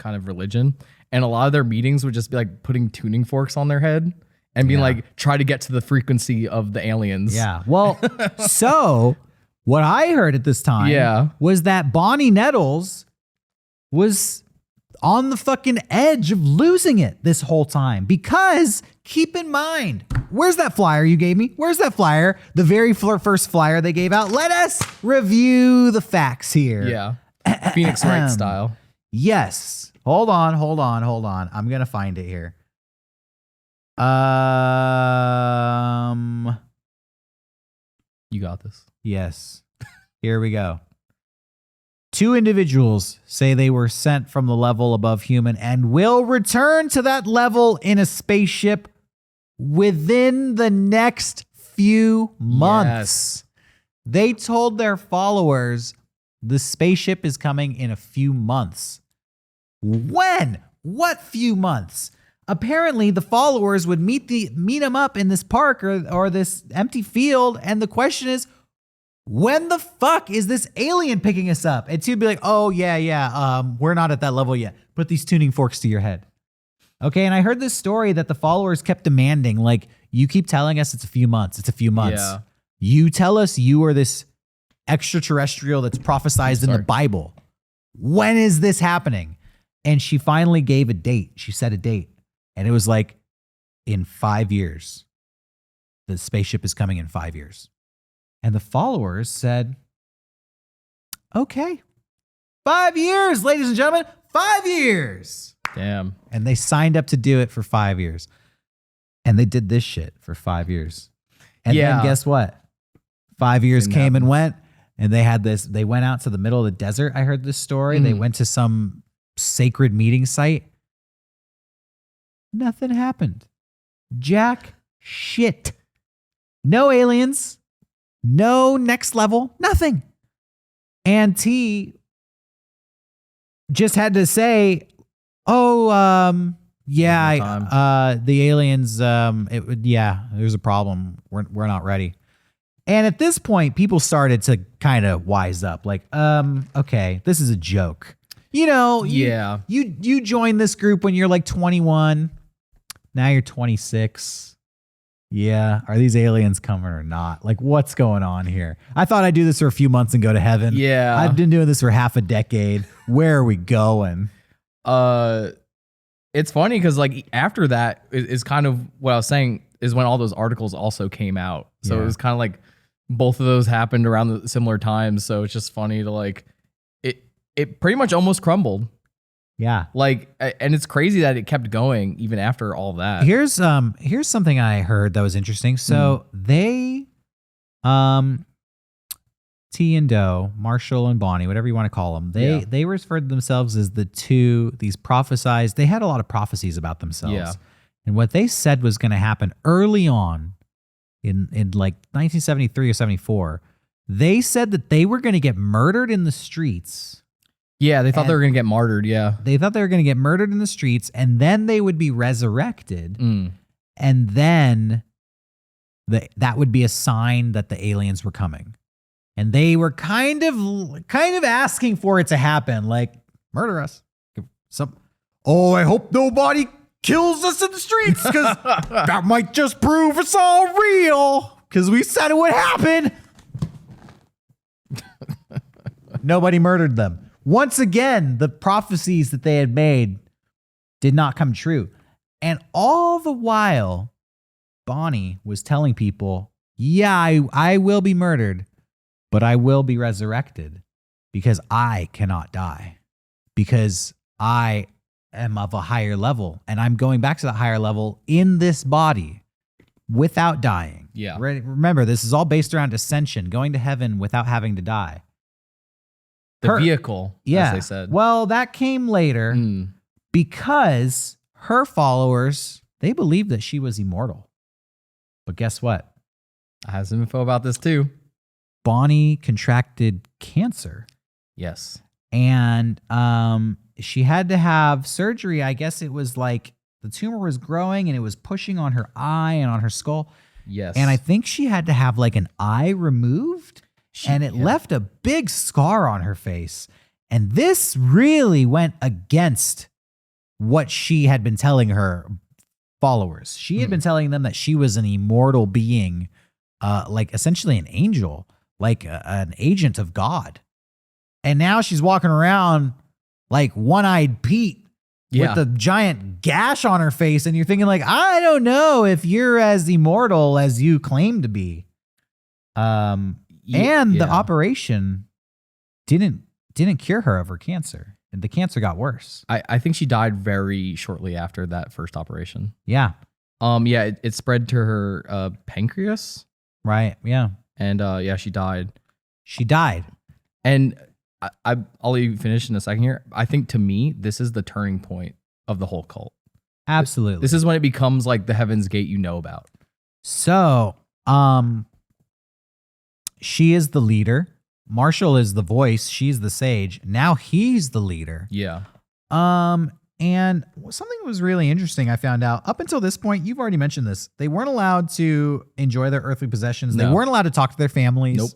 of religion. And a lot of their meetings would just be like putting tuning forks on their head and being like, try to get to the frequency of the aliens. Yeah. Well, so what I heard at this time was that Bonnie Nettles was on the fucking edge of losing it this whole time. Because keep in mind, where's that flyer you gave me? Where's that flyer? The very first flyer they gave out. Let us review the facts here. Yeah. Phoenix Wright style. Yes. Hold on. I'm going to find it here. You got this. Yes. Here we go. 2 individuals say they were sent from the level above human and will return to that level in a spaceship within the next few months. Yes. They told their followers the spaceship is coming in a few months. When? What few months? Apparently, the followers would meet them up in this park or this empty field, and the question is, when the fuck is this alien picking us up? And she'd be like, oh, yeah, we're not at that level yet. Put these tuning forks to your head. Okay, and I heard this story that the followers kept demanding, like, you keep telling us it's a few months. Yeah. You tell us you are this extraterrestrial that's prophesized in the Bible. When is this happening? And she finally gave a date. She set a date. And it was like, in 5 years. The spaceship is coming in 5 years. And the followers said, okay, 5 years, ladies and gentlemen, 5 years. Damn. And they signed up to do it for 5 years. And they did this shit for 5 years. And then guess what? 5 years came and went, and they had this, they went out to the middle of the desert. I heard this story. They went to some sacred meeting site. Nothing happened. Jack shit. No aliens. No next level, nothing. And T just had to say, the aliens, there's a problem. We're not ready. And at this point, people started to kind of wise up. Like, okay, this is a joke. You know, you joined this group when you're like 21. Now you're 26. Yeah. Are these aliens coming or not? Like, what's going on here? I thought I'd do this for a few months and go to heaven. Yeah. I've been doing this for half a decade. Where are we going? it's funny because like after that is kind of what I was saying is when all those articles also came out. So it was kind of like both of those happened around the similar times. So it's just funny to like it pretty much almost crumbled. Yeah. Like, and it's crazy that it kept going even after all that. Here's something I heard that was interesting. So they, T and Doe, Marshall and Bonnie, whatever you want to call them, they referred to themselves as these prophesized. They had a lot of prophecies about themselves. Yeah. And what they said was going to happen early on in like 1973 or 74, they said that they were going to get murdered in the streets. Yeah, they thought they were going to get martyred, yeah. They thought they were going to get murdered in the streets, and then they would be resurrected. And then that would be a sign that the aliens were coming. And they were kind of asking for it to happen, like, murder us. I hope nobody kills us in the streets, because that might just prove it's all real, because we said it would happen. Nobody murdered them. Once again, the prophecies that they had made did not come true. And all the while, Bonnie was telling people, yeah, I will be murdered, but I will be resurrected because I cannot die, because I am of a higher level and I'm going back to the higher level in this body without dying. Yeah. Remember, this is all based around ascension, going to heaven without having to die. The vehicle, as they said. Well, that came later because her followers, they believed that she was immortal. But guess what? I have some info about this too. Bonnie contracted cancer. Yes. And she had to have surgery. I guess it was like the tumor was growing and it was pushing on her eye and on her skull. Yes. And I think she had to have like an eye removed. And it left a big scar on her face. And this really went against what she had been telling her followers. She had been telling them that she was an immortal being, like essentially an angel, like an agent of God. And now she's walking around like One-Eyed Pete with a giant gash on her face. And you're thinking like, I don't know if you're as immortal as you claim to be. And the operation didn't cure her of her cancer. The cancer got worse. I think she died very shortly after that first operation. Yeah. It spread to her pancreas. Right. Yeah. And she died. She died. And I'll let you finish in a second here. I think to me, this is the turning point of the whole cult. Absolutely. This is when it becomes like the Heaven's Gate you know about. So, she is the leader. Marshall is the voice. She's the sage. Now he's the leader. Yeah. And something was really interesting I found out. Up until this point, you've already mentioned this. They weren't allowed to enjoy their earthly possessions. No. They weren't allowed to talk to their families. Nope.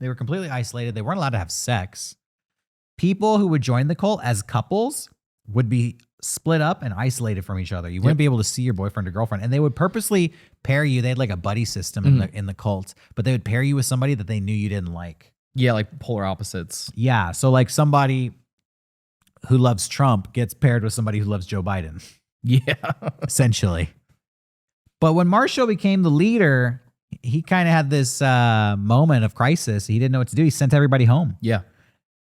They were completely isolated. They weren't allowed to have sex. People who would join the cult as couples would be split up and isolated from each other. You wouldn't be able to see your boyfriend or girlfriend. And they would purposely pair you. They had like a buddy system in the cult, but they would pair you with somebody that they knew you didn't like. Yeah, like polar opposites. Yeah. So like somebody who loves Trump gets paired with somebody who loves Joe Biden. Yeah. Essentially. But when Marshall became the leader, he kind of had this moment of crisis. He didn't know what to do. He sent everybody home. Yeah.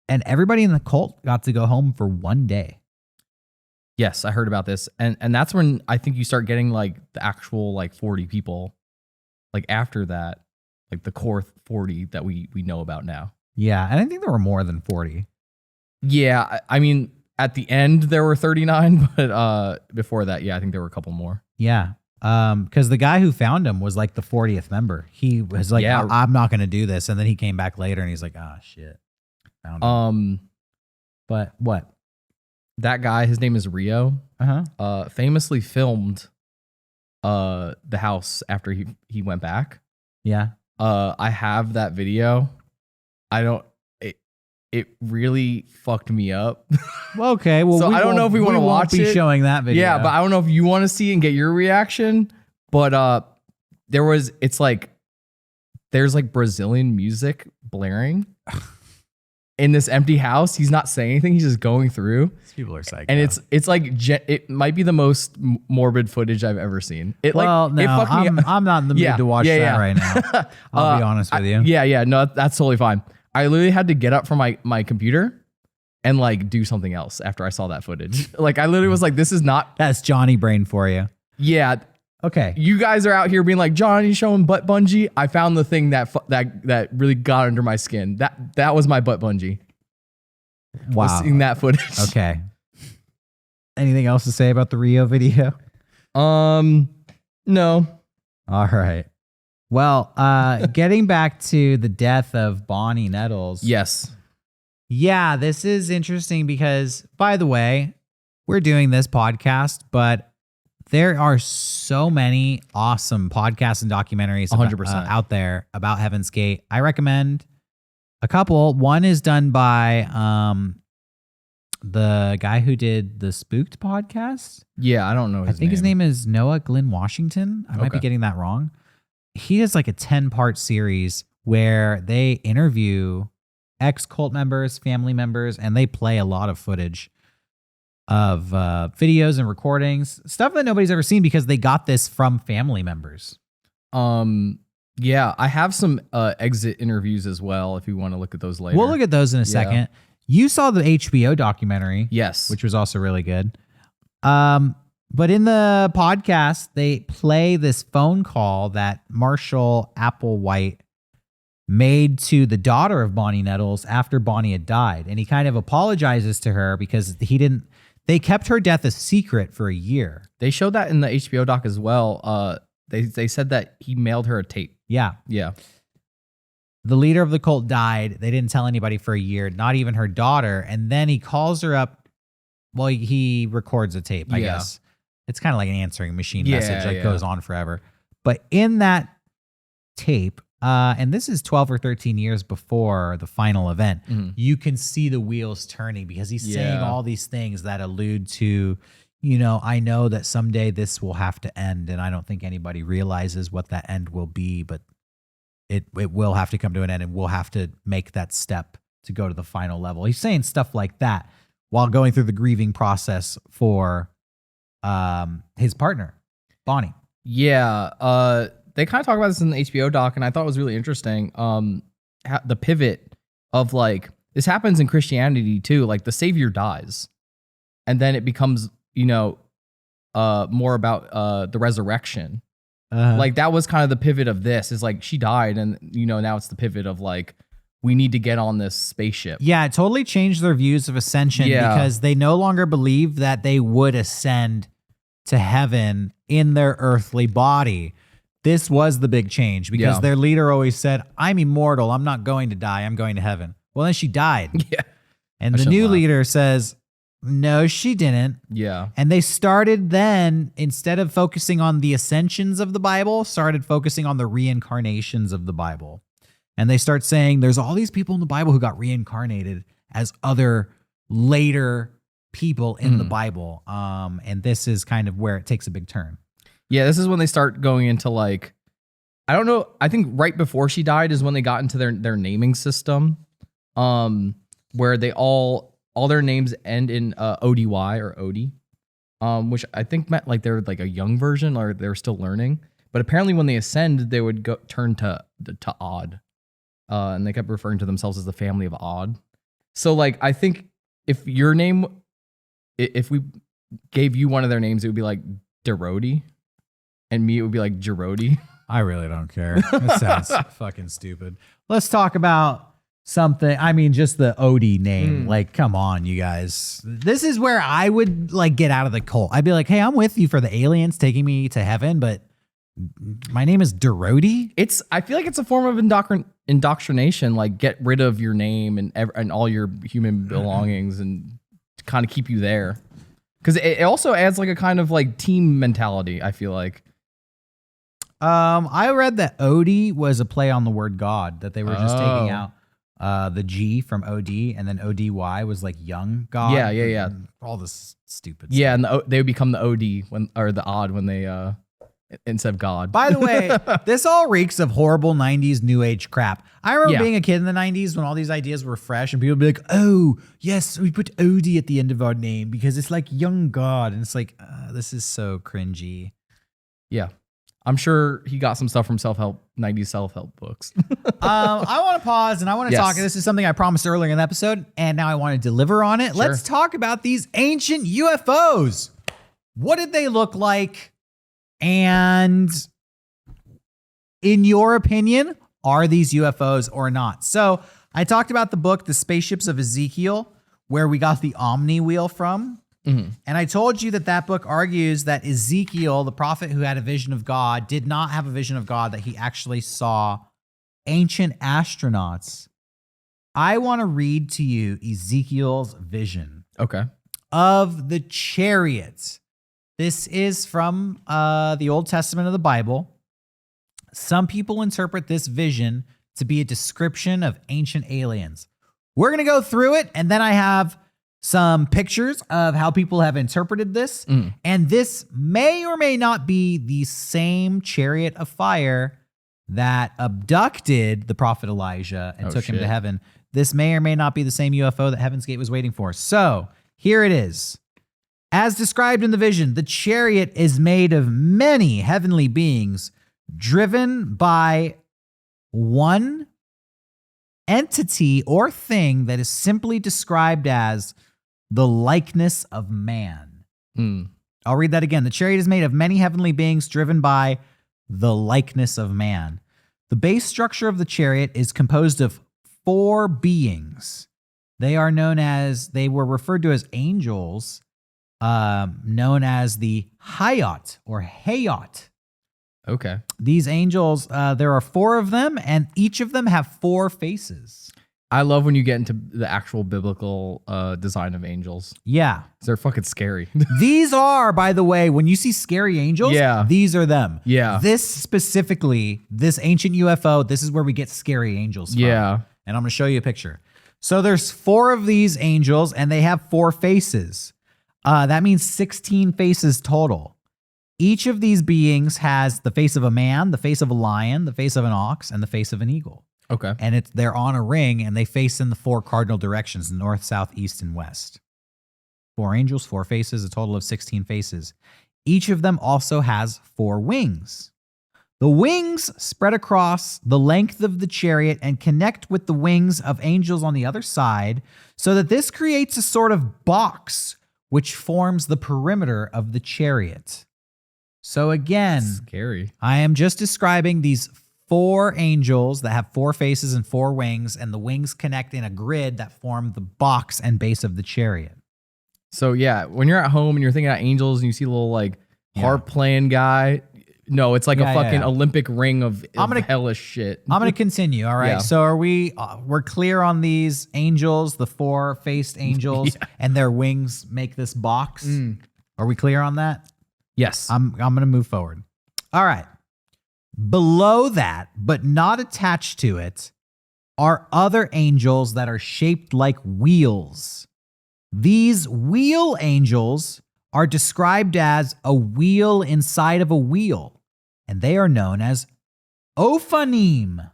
And everybody in the cult got to go home for one day. Yes, I heard about this. And that's when I think you start getting like the actual like 40 people. Like after that, like the core 40 that we know about now. Yeah, and I think there were more than 40. Yeah, I mean, at the end there were 39, but before that, I think there were a couple more. Yeah. Because the guy who found him was like the 40th member. He was like, I'm not going to do this. And then he came back later and he's like, shit. Found him. But what? That guy, his name is Rio. Famously filmed the house after he went back. Yeah. I have that video. It really fucked me up. Okay. Well, so I don't know if we want to watch it. Be showing that video. Yeah, but I don't know if you want to see and get your reaction. But there's like Brazilian music blaring. in this empty house. He's not saying anything. He's just going through. These people are psycho. And it's like it might be the most morbid footage I've ever seen. It well, like no, it fucked me up. I'm not in the mood to watch that right now. I'll be honest with you. Yeah. No, that's totally fine. I literally had to get up from my computer and like do something else after I saw that footage. Like I literally was like, this is not. That's Johnny brain for you. Yeah. Okay. You guys are out here being like, Johnny showing butt bungee. I found the thing that really got under my skin. That was my butt bungee. Wow. Seeing that footage. Okay. Anything else to say about the Rio video? No. All right. Well, getting back to the death of Bonnie Nettles. Yes. Yeah, this is interesting because, by the way, we're doing this podcast, but there are so many awesome podcasts and documentaries 100% out there about Heaven's Gate. I recommend a couple. One is done by the guy who did the Spooked podcast. Yeah, I don't know I think his name is Noah Glenn Washington. I might be Okay. getting that wrong. He has like a 10-part series where they interview ex-cult members, family members, and they play a lot of footage of videos and recordings, stuff that nobody's ever seen because they got this from family members. Yeah, I have some exit interviews as well if you want to look at those later. We'll look at those in a second. You saw the HBO documentary. Yes. Which was also really good. But in the podcast, they play this phone call that Marshall Applewhite made to the daughter of Bonnie Nettles after Bonnie had died. And he kind of apologizes to her because they kept her death a secret for a year. They showed that in the HBO doc as well. They said that he mailed her a tape. Yeah. Yeah. The leader of the cult died. They didn't tell anybody for a year, not even her daughter. And then he calls her up. Well, he records a tape, I guess. It's kind of like an answering machine message that goes on forever. But in that tape, and this is 12 or 13 years before the final event, you can see the wheels turning because he's saying all these things that allude to, I know that someday this will have to end, and I don't think anybody realizes what that end will be, but it will have to come to an end, and we'll have to make that step to go to the final level. He's saying stuff like that while going through the grieving process for his partner, Bonnie. Yeah. They kind of talk about this in the HBO doc, and I thought it was really interesting. The pivot of like, this happens in Christianity too. Like the Savior dies, and then it becomes, more about the resurrection. Like that was kind of the pivot of this, is like she died, and now it's the pivot of like, we need to get on this spaceship. Yeah, it totally changed their views of ascension because they no longer believed that they would ascend to heaven in their earthly body. This was the big change because their leader always said, I'm immortal. I'm not going to die. I'm going to heaven. Well, then she died. Yeah. And the new leader says, no, she didn't. Yeah. And they started then, instead of focusing on the ascensions of the Bible, started focusing on the reincarnations of the Bible. And they start saying there's all these people in the Bible who got reincarnated as other later people in the Bible. And this is kind of where it takes a big turn. Yeah, this is when they start going into like, I don't know. I think right before she died is when they got into their naming system, where they all their names end in ODY or OD, which I think meant like they're like a young version or they're still learning. But apparently when they ascend, they would go turn to odd, and they kept referring to themselves as the family of odd. So like, I think if your name, if we gave you one of their names, it would be like Derody. And me, it would be like Gerody. I really don't care. It sounds fucking stupid. Let's talk about something. I mean, just the Odie name. Like, come on, you guys. This is where I would like get out of the cult. I'd be like, hey, I'm with you for the aliens taking me to heaven, but my name is Derody. I feel like it's a form of indoctrination. Like, get rid of your name and all your human belongings and to kind of keep you there. Because it also adds like a kind of like team mentality, I feel like. I read that Odie was a play on the word God, that they were just taking out the G from OD, and then ODY was like young God. Yeah. All this stupid Yeah, stuff. and they would become the OD or the odd when they instead of God. By the way, this all reeks of horrible 90s new age crap. I remember being a kid in the 90s when all these ideas were fresh and people would be like, oh, yes, we put Odie at the end of our name because it's like young God. And it's like, this is so cringy. Yeah. I'm sure he got some stuff from 90s self-help books. I want to pause and I want to talk. This is something I promised earlier in the episode, and now I want to deliver on it. Let's talk about these ancient UFOs. What did they look like? And in your opinion, are these UFOs or not? So I talked about the book, The Spaceships of Ezekiel, where we got the Omni wheel from. Mm-hmm. And I told you that book argues that Ezekiel, the prophet who had a vision of God, did not have a vision of God, that he actually saw ancient astronauts. I want to read to you Ezekiel's vision of the chariot. This is from the Old Testament of the Bible. Some people interpret this vision to be a description of ancient aliens. We're going to go through it, and then I have some pictures of how people have interpreted this. And this may or may not be the same chariot of fire that abducted the prophet Elijah and took him to heaven. This may or may not be the same UFO that Heaven's Gate was waiting for. So here it is. As described in the vision, the chariot is made of many heavenly beings driven by one entity or thing that is simply described as the likeness of man. I'll read that again. The chariot is made of many heavenly beings driven by the likeness of man. The base structure of the chariot is composed of 4 beings. They were referred to as angels, known as the Hayot or Hayot. Okay. These angels, there are 4 of them, and each of them have 4 faces. I love when you get into the actual biblical design of angels. Yeah. They're fucking scary. These are, by the way, when you see scary angels, these are them. Yeah. This specifically, this ancient UFO, this is where we get scary angels from. Yeah. And I'm going to show you a picture. So there's 4 of these angels, and they have 4 faces. That means 16 faces total. Each of these beings has the face of a man, the face of a lion, the face of an ox, and the face of an eagle. Okay. And they're on a ring, and they face in the 4 cardinal directions, north, south, east, and west. 4 angels, 4 faces, a total of 16 faces. Each of them also has 4 wings. The wings spread across the length of the chariot and connect with the wings of angels on the other side, so that this creates a sort of box which forms the perimeter of the chariot. So again, scary. I am just describing these 4 angels that have 4 faces and 4 wings, and the wings connect in a grid that form the box and base of the chariot. So yeah, when you're at home and you're thinking about angels and you see a little like harp playing guy, no, it's like a fucking Olympic ring of hellish shit. I'm going to continue. All right. Yeah. So we're clear on these angels, the 4-faced angels, and their wings make this box. Are we clear on that? Yes. I'm going to move forward. All right. Below that, but not attached to it, are other angels that are shaped like wheels. These wheel angels are described as a wheel inside of a wheel, and they are known as Ophanim,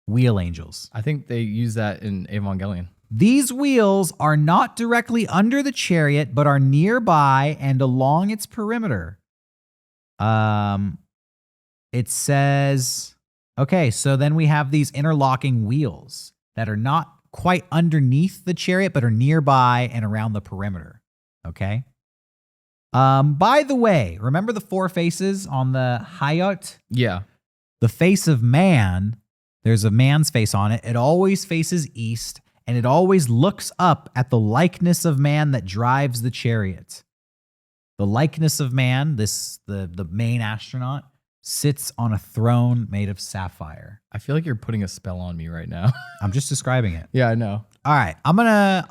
wheel angels. I think they use that in Evangelion. These wheels are not directly under the chariot, but are nearby and along its perimeter. It says, okay, so then we have these interlocking wheels that are not quite underneath the chariot, but are nearby and around the perimeter. Okay. By the way, remember the 4 faces on the Hayot? Yeah. The face of man, there's a man's face on it. It always faces east, and it always looks up at the likeness of man that drives the chariot. The likeness of man, the main astronaut, sits on a throne made of sapphire. I feel like you're putting a spell on me right now. I'm just describing it. Yeah, I know. All right.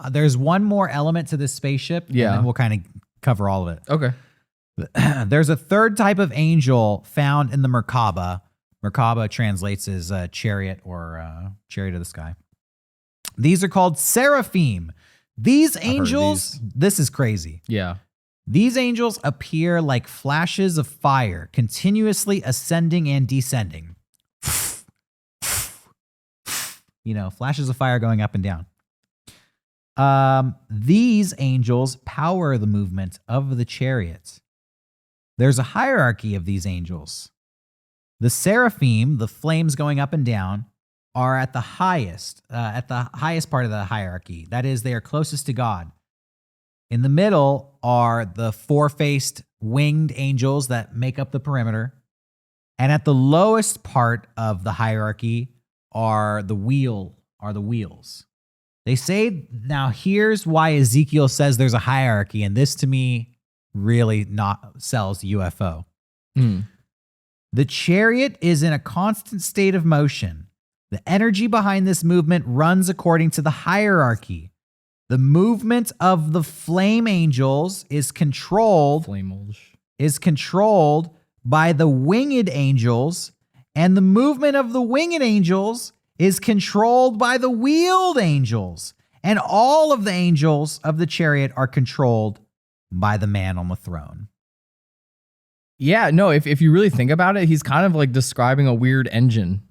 There's one more element to this spaceship. Yeah. And then we'll kind of cover all of it. Okay. There's a third type of angel found in the Merkaba. Merkaba translates as chariot or chariot of the sky. These are called seraphim. These angels, this is crazy. Yeah. These angels appear like flashes of fire, continuously ascending and descending. Flashes of fire going up and down. These angels power the movement of the chariot. There's a hierarchy of these angels. The seraphim, the flames going up and down, are at the highest part of the hierarchy. That is, they are closest to God. In the middle are the four-faced winged angels that make up the perimeter. And at the lowest part of the hierarchy are the wheels. They say, now here's why Ezekiel says there's a hierarchy, and this to me really not sells UFO. The chariot is in a constant state of motion. The energy behind this movement runs according to the hierarchy. The movement of the flame angels is controlled by the winged angels, and the movement of the winged angels is controlled by the wheeled angels. And all of the angels of the chariot are controlled by the man on the throne. Yeah, no, if you really think about it, he's kind of like describing a weird engine.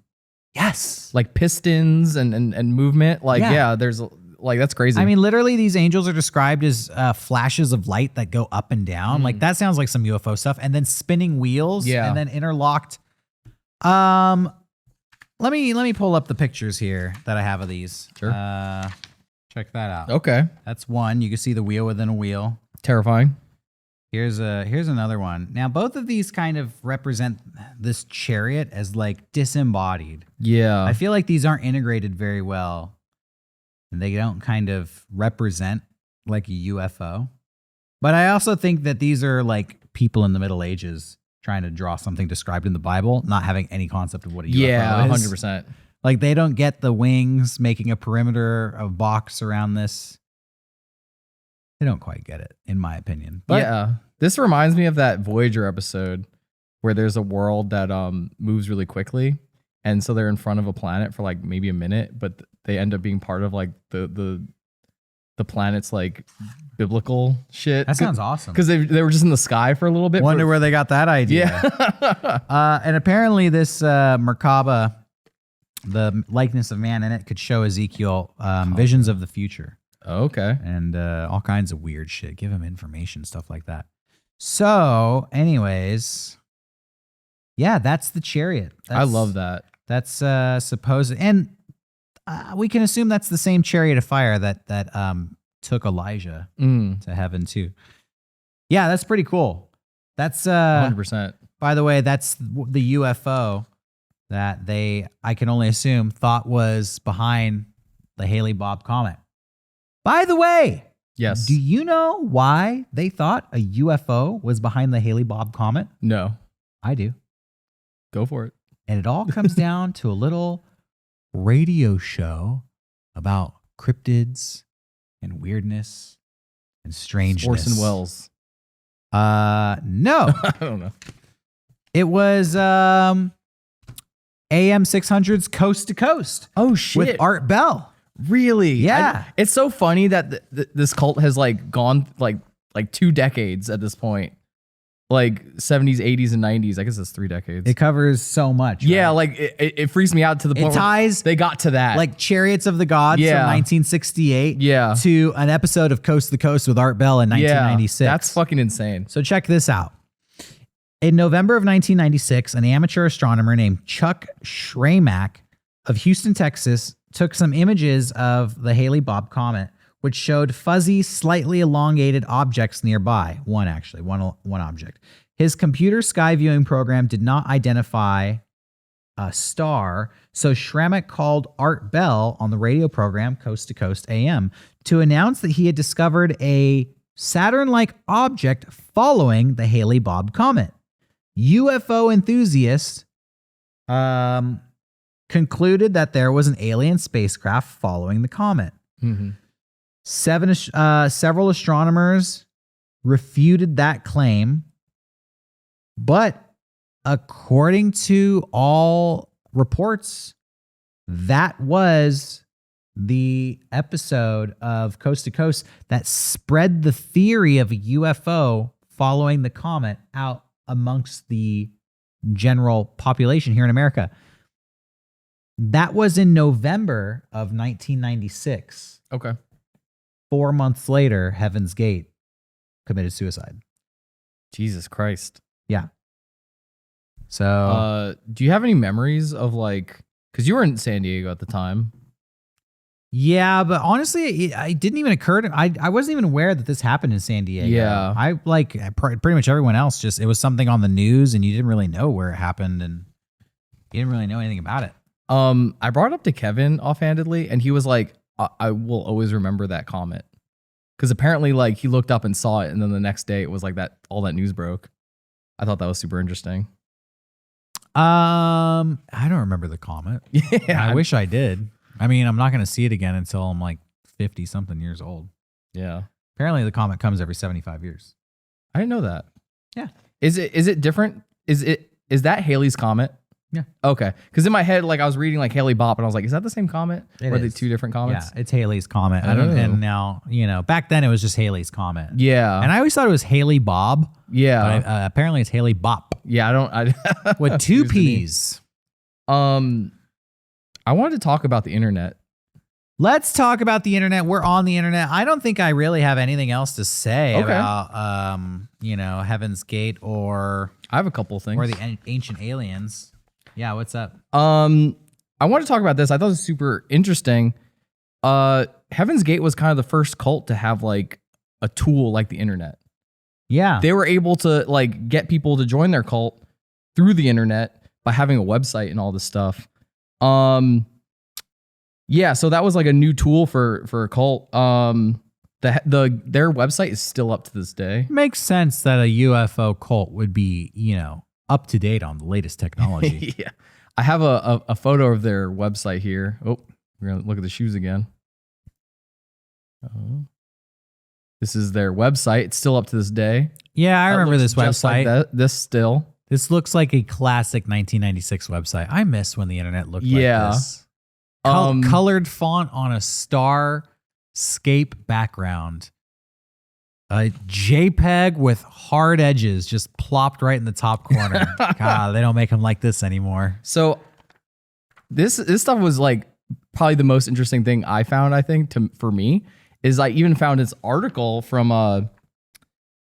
Yes. Like pistons and movement. Like, yeah, there's like, that's crazy. I mean, literally these angels are described as flashes of light that go up and down. Like that sounds like some UFO stuff. And then spinning wheels and then interlocked. Let me pull up the pictures here that I have of these. Sure. Check that out. Okay. That's one. You can see the wheel within a wheel. Terrifying. Here's another one. Now, both of these kind of represent this chariot as like disembodied. Yeah. I feel like these aren't integrated very well, and they don't kind of represent like a UFO. But I also think that these are like people in the Middle Ages trying to draw something described in the Bible, not having any concept of what a UFO is. 100%. Like they don't get the wings making a perimeter of box around this. They don't quite get it, in my opinion. But yeah. This reminds me of that Voyager episode where there's a world that moves really quickly. And so they're in front of a planet for like maybe a minute, but they end up being part of like the planet's like biblical shit. That sounds awesome. Because they were just in the sky for a little bit. Wonder where they got that idea. Yeah. And apparently this Merkaba, the likeness of man in it, could show Ezekiel visions of the future. Okay. And all kinds of weird shit. Give him information, stuff like that. So, anyways, yeah, that's the chariot. I love that. That's supposed, and we can assume that's the same chariot of fire that took Elijah to heaven too. Yeah, that's pretty cool. That's 100%. By the way, that's the UFO that I can only assume, thought was behind the Halley-Bob comet. By the way, yes. Do you know why they thought a UFO was behind the Halley-Bob comet? No. I do. Go for it. And it all comes down to a little radio show about cryptids and weirdness and strangeness. Orson Welles. No. I don't know. It was AM 600's Coast to Coast. Oh, shit. With Art Bell. Really? Yeah. It's so funny that this cult has like gone like 2 decades at this point. Like 70s, 80s, and 90s. I guess it's 3 decades. It covers so much. Yeah, right? like it freaks me out to the point where they got to that. Like Chariots of the Gods from 1968 to an episode of Coast to Coast with Art Bell in 1996. Yeah, that's fucking insane. So check this out. In November of 1996, an amateur astronomer named Chuck Schramak of Houston, Texas, took some images of the Halley-Bob comet, which showed fuzzy, slightly elongated objects nearby. One object. His computer sky viewing program did not identify a star, so Schramak called Art Bell on the radio program Coast to Coast AM to announce that he had discovered a Saturn-like object following the Halley-Bob comet. UFO enthusiasts concluded that there was an alien spacecraft following the comet. Mm-hmm. Several astronomers refuted that claim, but according to all reports, that was the episode of Coast to Coast that spread the theory of a UFO following the comet out amongst the general population here in America. That was in November of 1996. Okay. 4 months later, Heaven's Gate committed suicide. Jesus Christ. Yeah. So, do you have any memories of like, because you were in San Diego at the time? yeah, but honestly, it didn't even occur to I wasn't even aware that this happened in San Diego. Yeah. I pretty much everyone else it was something on the news and you didn't really know where it happened and you didn't really know anything about it. I brought it up to Kevin offhandedly and he was like, I will always remember that comet. Because apparently like he looked up and saw it and then the next day it was like that all that news broke. I thought that was super interesting. I don't remember the comet. Yeah. I wish I did. I mean, I'm not going to see it again until I'm like 50 something years old. Yeah. Apparently the comet comes every 75 years. I didn't know that. Yeah. Is it different? Is that Halley's Comet? Yeah. Okay. Because in my head, like I was reading like Halley Bopp and I was like, is that the same comet? It or are they is. two different comets? Yeah, it's Halley's Comet. Oh. And now, back then it was just Halley's Comet. Yeah. And I always thought it was Haley Bob. Yeah. But apparently it's Haley Bop. Yeah. With two P's. I wanted to talk about the internet. Let's talk about the internet. We're on the internet. I don't think I really have anything else to say about, Heaven's Gate or I have a couple things. or the ancient aliens. Yeah, what's up? I want to talk about this. I thought it was super interesting. Heaven's Gate was kind of the first cult to have like a tool like the internet. Yeah. They were able to like get people to join their cult through the internet by having a website and all this stuff. Yeah, so that was like a new tool for a cult. Their website is still up to this day. Makes sense that a UFO cult would be, up to date on the latest technology. Yeah. I have a photo of their website here. Oh, we're going to look at the shoes again. This is their website. It's still up to this day. Yeah, I That remember looks this just like website. this still. This looks like a classic 1996 website. I miss when the internet looked like this. Colored font on a starscape background. A JPEG with hard edges just plopped right in the top corner. God, they don't make them like this anymore. So this stuff was like probably the most interesting thing I found, I think, for me, is I even found this article from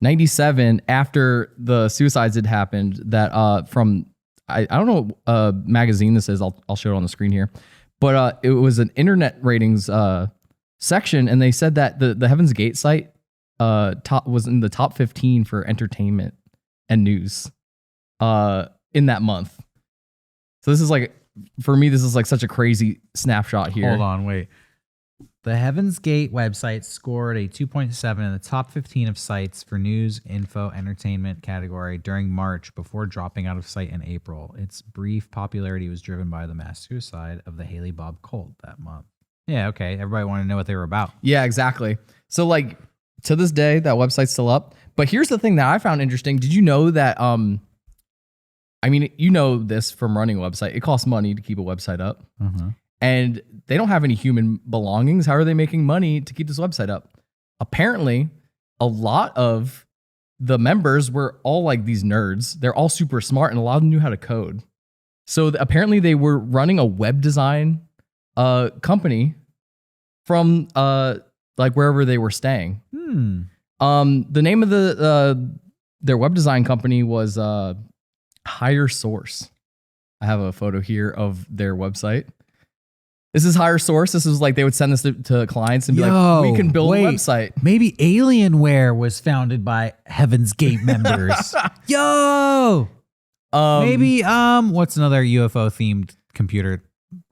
97 after the suicides had happened that from I don't know what magazine this is. I'll show it on the screen here. But it was an internet ratings section, and they said that the Heaven's Gate site was in the top 15 for entertainment and news in that month. So this is like, for me, this is like such a crazy snapshot here. Hold on, wait. The Heaven's Gate website scored a 2.7 in the top 15 of sites for news, info, entertainment category during March before dropping out of sight in April. Its brief popularity was driven by the mass suicide of the Haley Bob cult that month. Yeah, okay. Everybody wanted to know what they were about. Yeah, exactly. So like to this day, that website's still up. But here's the thing that I found interesting. Did you know that, I mean, you know this from running a website. It costs money to keep a website up. Mm-hmm. And they don't have any human belongings. How are they making money to keep this website up? Apparently, a lot of the members were all like these nerds. They're all super smart and a lot of them knew how to code. So apparently they were running a web design company from like wherever they were staying. The name of their web design company was Higher Source. I have a photo here of their website. This is Higher Source. This is like they would send this to clients and be like, we can build a website. Maybe Alienware was founded by Heaven's Gate members. Yo! Maybe what's another UFO themed computer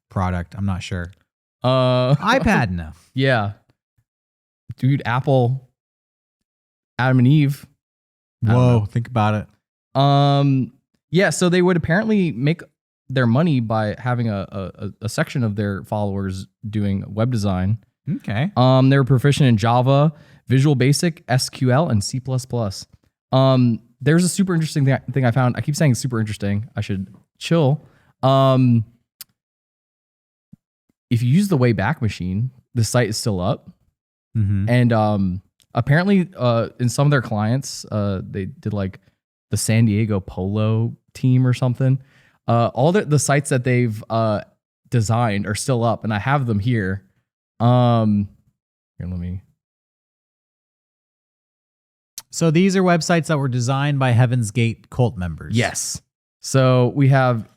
product? I'm not sure. iPad, no. Yeah. Dude, Apple, Adam and Eve. Whoa, think about it. Yeah, so they would apparently make their money by having a section of their followers doing web design. Okay. They were proficient in Java, Visual Basic, SQL, and C++. There's a super interesting thing I found. I keep saying super interesting. I should chill. if you use the Wayback Machine, the site is still up. Mm-hmm. And apparently, in some of their clients, they did like the San Diego Polo team or something. All the sites that they've designed are still up, and I have them here. Here, let me. So these are websites that were designed by Heaven's Gate cult members. Yes. So we have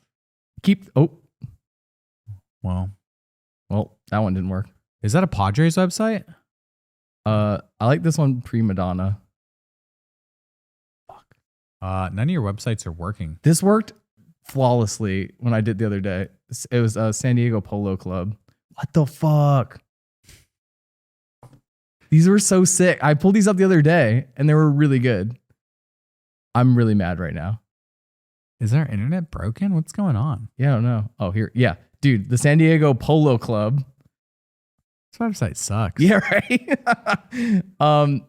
Well, that one didn't work. is that a Padres website? I like this one, Prima Donna. None of your websites are working. This worked flawlessly when I did the other day. It was San Diego Polo Club. What the fuck? These were so sick. I pulled these up the other day and they were really good. I'm really mad right now. Is our internet broken? What's going on? Yeah, I don't know. Oh, here. Yeah. Dude, the San Diego Polo Club. This website sucks. Yeah, right.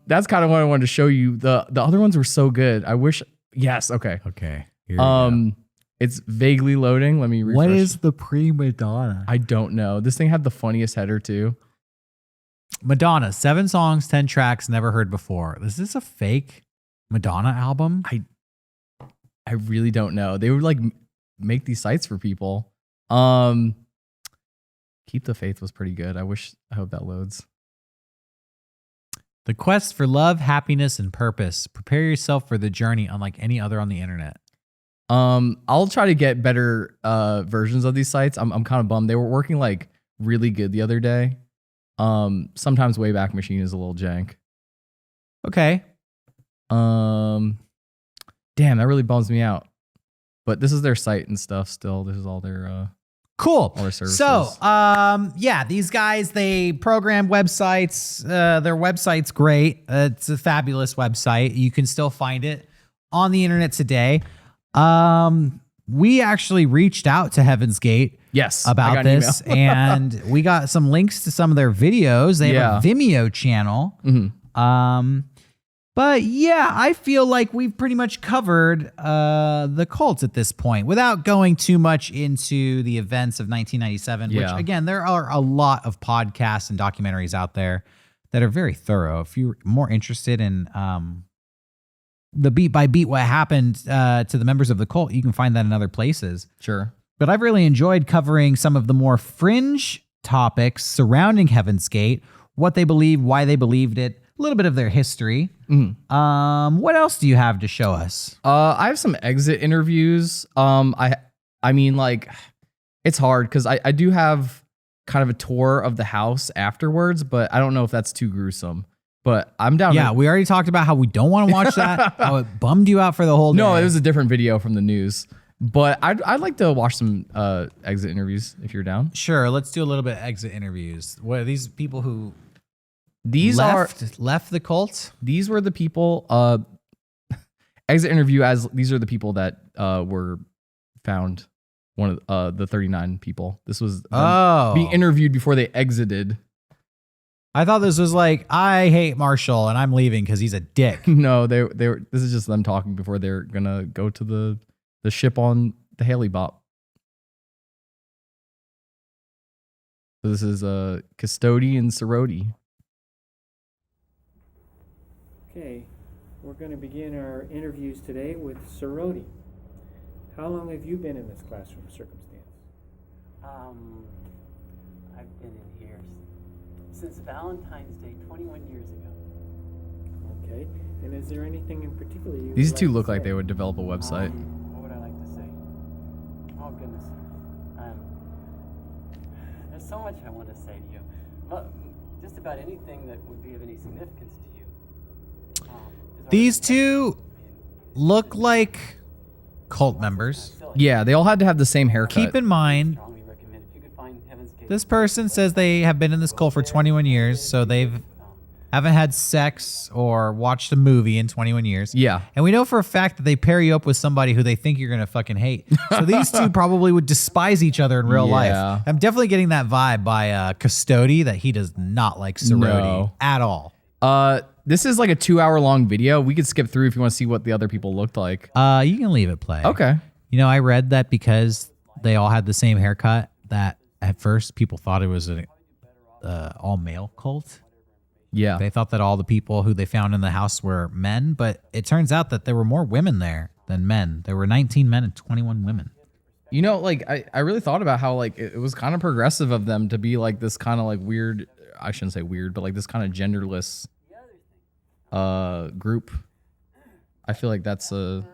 That's kind of what I wanted to show you. The other ones were so good. I wish. Yes. Okay. Okay. Here we go. It's vaguely loading. Let me refresh. What is the Pre-Madonna? I don't know. This thing had the funniest header too. Madonna, 7 songs, 10 tracks, never heard before. Is this a fake Madonna album? I really don't know. They would like make these sites for people. Keep the Faith was pretty good. I hope that loads. The quest for love, happiness, and purpose. Prepare yourself for the journey unlike any other on the internet. I'll try to get better versions of these sites. I'm kind of bummed. They were working like really good the other day. Sometimes Wayback Machine is a little jank. Okay. Damn, that really bums me out. But this is their site and stuff still. This is all their cool. All their services. So, yeah, these guys, they program websites. Their website's great. It's a fabulous website. You can still find it on the internet today. We actually reached out to Heaven's Gate about this, and we got some links to some of their videos. They have a Vimeo channel. Mm-hmm. But yeah, I feel like we've pretty much covered the cult at this point without going too much into the events of 1997, which again, there are a lot of podcasts and documentaries out there that are very thorough. If you're more interested in the beat by beat what happened to the members of the cult, you can find that in other places. Sure. But I've really enjoyed covering some of the more fringe topics surrounding Heaven's Gate, what they believe, why they believed it, a little bit of their history. Mm-hmm. What else do you have to show us? I have some exit interviews. I mean, like, it's hard because I do have kind of a tour of the house afterwards, but I don't know if that's too gruesome. But I'm down. Yeah, we already talked about how we don't want to watch that. How it bummed you out for the whole day. No, it was a different video from the news. But I'd like to watch some exit interviews if you're down. Sure, let's do a little bit of exit interviews. What are these people who left the cult? These were the people. Exit interview these are the people that were found. One of the 39 people. This was being interviewed before they exited. I thought this was like, I hate Marshall and I'm leaving because he's a dick. No, they were. This is just them talking before they're gonna go to the ship on the Haley Bop. So this is Custody and Sorority. Okay, we're going to begin our interviews today with Sorority. How long have you been in this classroom circumstance? I've been in here since Valentine's Day 21 years ago. Okay, and is there anything in particular you These would two like look to like say? they would develop a website. What would I like to say? Oh goodness, there's so much I want to say to you. Well, just about anything that would be of any significance to you. These two look like cult members. Yeah, they all had to have the same haircut. Keep in mind, Strongly recommend if you could find Heaven's Gate. this person says they have been in this cult for 21 years, so they've haven't had sex or watched a movie in 21 years. Yeah. And we know for a fact that they pair you up with somebody who they think you're going to fucking hate. So these two probably would despise each other in real life. I'm definitely getting that vibe by Custody that he does not like Sorority at all. This is like a 2-hour long video. We could skip through if you want to see what the other people looked like. You can leave it play. Okay. You know, I read that because they all had the same haircut, that at first people thought it was an all male cult. Yeah. They thought that all the people who they found in the house were men, but it turns out that there were more women there than men. There were 19 men and 21 women. You know, like I really thought about how like it was kind of progressive of them to be like this kind of like weird, I shouldn't say weird, but like this kind of genderless group. I feel like that's a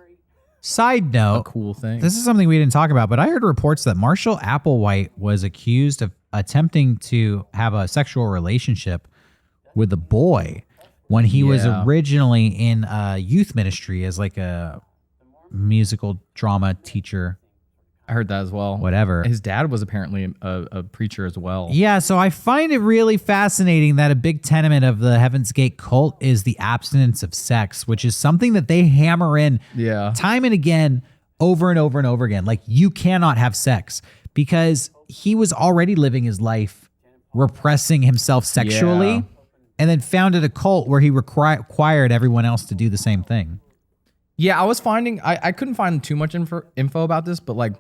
Side note, cool thing. this is something we didn't talk about, but I heard reports that Marshall Applewhite was accused of attempting to have a sexual relationship with a boy when he was originally in youth ministry as like a musical drama teacher. I heard that as well. Whatever. His dad was apparently a preacher as well. Yeah, so I find it really fascinating that a big tenement of the Heaven's Gate cult is the abstinence of sex, which is something that they hammer in time and again, over and over and over again. Like, you cannot have sex, because he was already living his life repressing himself sexually and then founded a cult where he required everyone else to do the same thing. Yeah, I was finding, I couldn't find too much info about this, but like,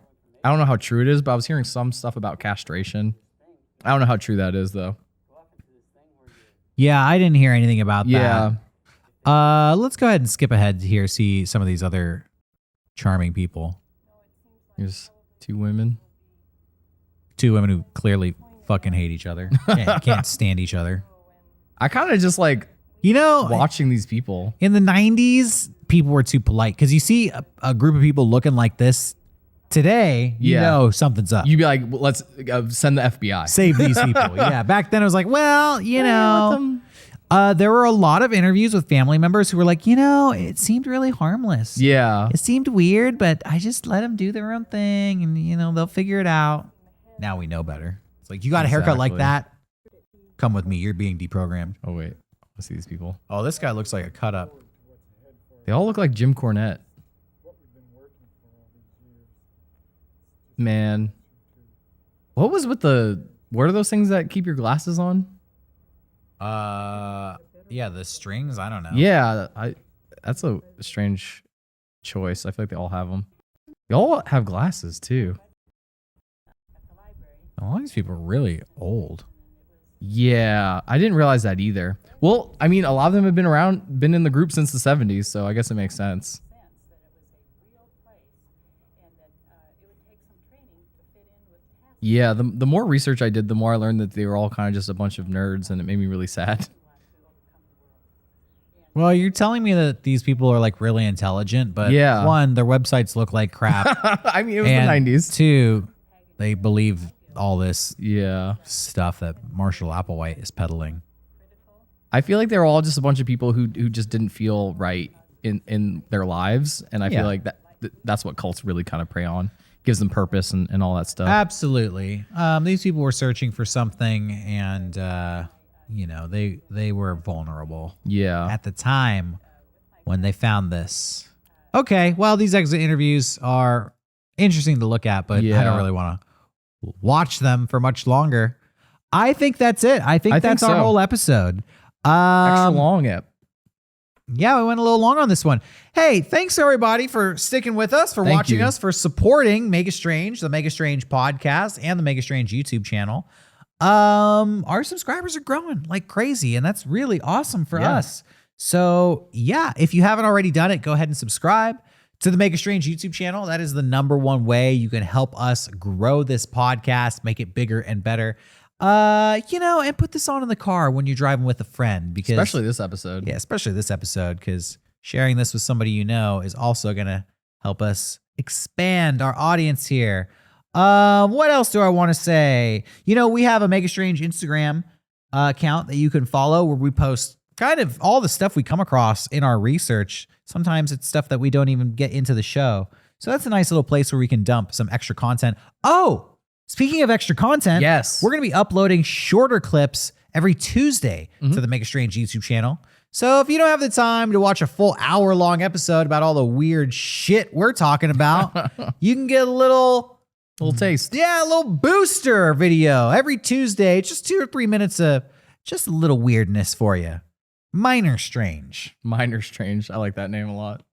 I don't know how true it is, but I was hearing some stuff about castration. I don't know how true that is, though. Yeah, I didn't hear anything about that. Let's go ahead and skip ahead here, see some of these other charming people. Here's two women. Two women who clearly fucking hate each other. Can't stand each other. I kind of just like, watching these people. In the 90s, people were too polite, because you see a group of people looking like this today, you know something's up. You'd be like, well, let's send the FBI. Save these people. Yeah, back then it was like, well, there were a lot of interviews with family members who were like, it seemed really harmless. Yeah. It seemed weird, but I just let them do their own thing, and, they'll figure it out. Now we know better. It's like, you got a haircut like that? Come with me. You're being deprogrammed. Oh, wait. Let's see these people. Oh, this guy looks like a cut up. They all look like Jim Cornette. Man. What was with what are those things that keep your glasses on? Yeah, the strings. I don't know. Yeah, that's a strange choice. I feel like they all have them. They all have glasses too. A lot of these people are really old. Yeah, I didn't realize that either. Well, I mean, a lot of them have been in the group since the 70s, so I guess it makes sense. Yeah, the more research I did, the more I learned that they were all kind of just a bunch of nerds, and it made me really sad. Well, you're telling me that these people are like really intelligent, but one, their websites look like crap. I mean, it was the 90s. Two, they believe all this stuff that Marshall Applewhite is peddling. I feel like they're all just a bunch of people who just didn't feel right in their lives, and I feel like that's what cults really kind of prey on. Gives them purpose and all that stuff. Absolutely. These people were searching for something, and they were vulnerable. Yeah. At the time when they found this. Okay, well, these exit interviews are interesting to look at, but I don't really want to watch them for much longer. I think that's it. I think that's our whole episode. Extra long ep. Yeah, we went a little long on this one. Hey, thanks everybody for sticking with us, for watching us, for supporting Mega Strange, the Mega Strange podcast, and the Mega Strange YouTube channel. Our subscribers are growing like crazy, and that's really awesome for us. So if you haven't already done it, go ahead and subscribe to the Mega Strange YouTube channel. That is the #1 way you can help us grow this podcast, make it bigger and better. And put this on in the car when you're driving with a friend, because especially this episode. Yeah, especially this episode, because sharing this with somebody you know is also going to help us expand our audience here. What else do I want to say? We have a Mega Strange Instagram account that you can follow, where we post kind of all the stuff we come across in our research. Sometimes it's stuff that we don't even get into the show. So that's a nice little place where we can dump some extra content. Oh, speaking of extra content, we're going to be uploading shorter clips every Tuesday to the Mega Strange YouTube channel. So if you don't have the time to watch a full hour-long episode about all the weird shit we're talking about, you can get a little taste. Yeah, a little booster video every Tuesday. Just 2 or 3 minutes of just a little weirdness for you. Minor Strange. Minor Strange. I like that name a lot.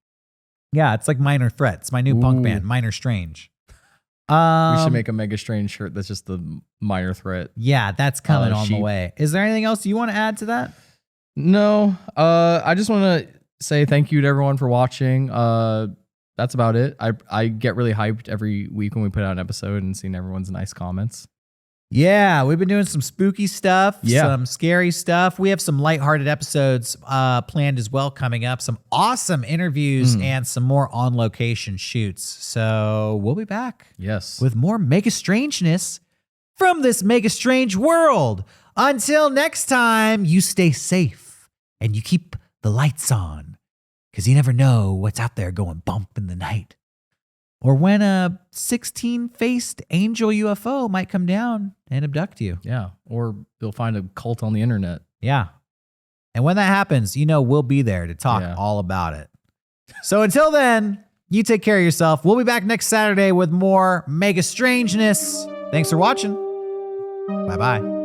Yeah, it's like Minor Threat. It's my new punk band, Minor Strange. We should make a Mega Strange shirt that's just the minor threat. Yeah, that's coming on the sheep. way. Is there anything else you want to add to that? No. I just want to say thank you to everyone for watching. That's about it. I get really hyped every week when we put out an episode and seeing everyone's nice comments. Yeah, we've been doing some spooky stuff, Yeah. some scary stuff. We have some lighthearted episodes planned as well coming up, some awesome interviews and some more on-location shoots. So we'll be back Yes. with more mega strangeness from this mega strange world. Until next time, you stay safe and you keep the lights on because you never know what's out there going bump in the night. Or when a 16-faced angel UFO might come down and abduct you. Yeah. Or you'll find a cult on the internet. Yeah. And when that happens, you know we'll be there to talk all about it. So until then, you take care of yourself. We'll be back next Saturday with more mega strangeness. Thanks for watching. Bye-bye.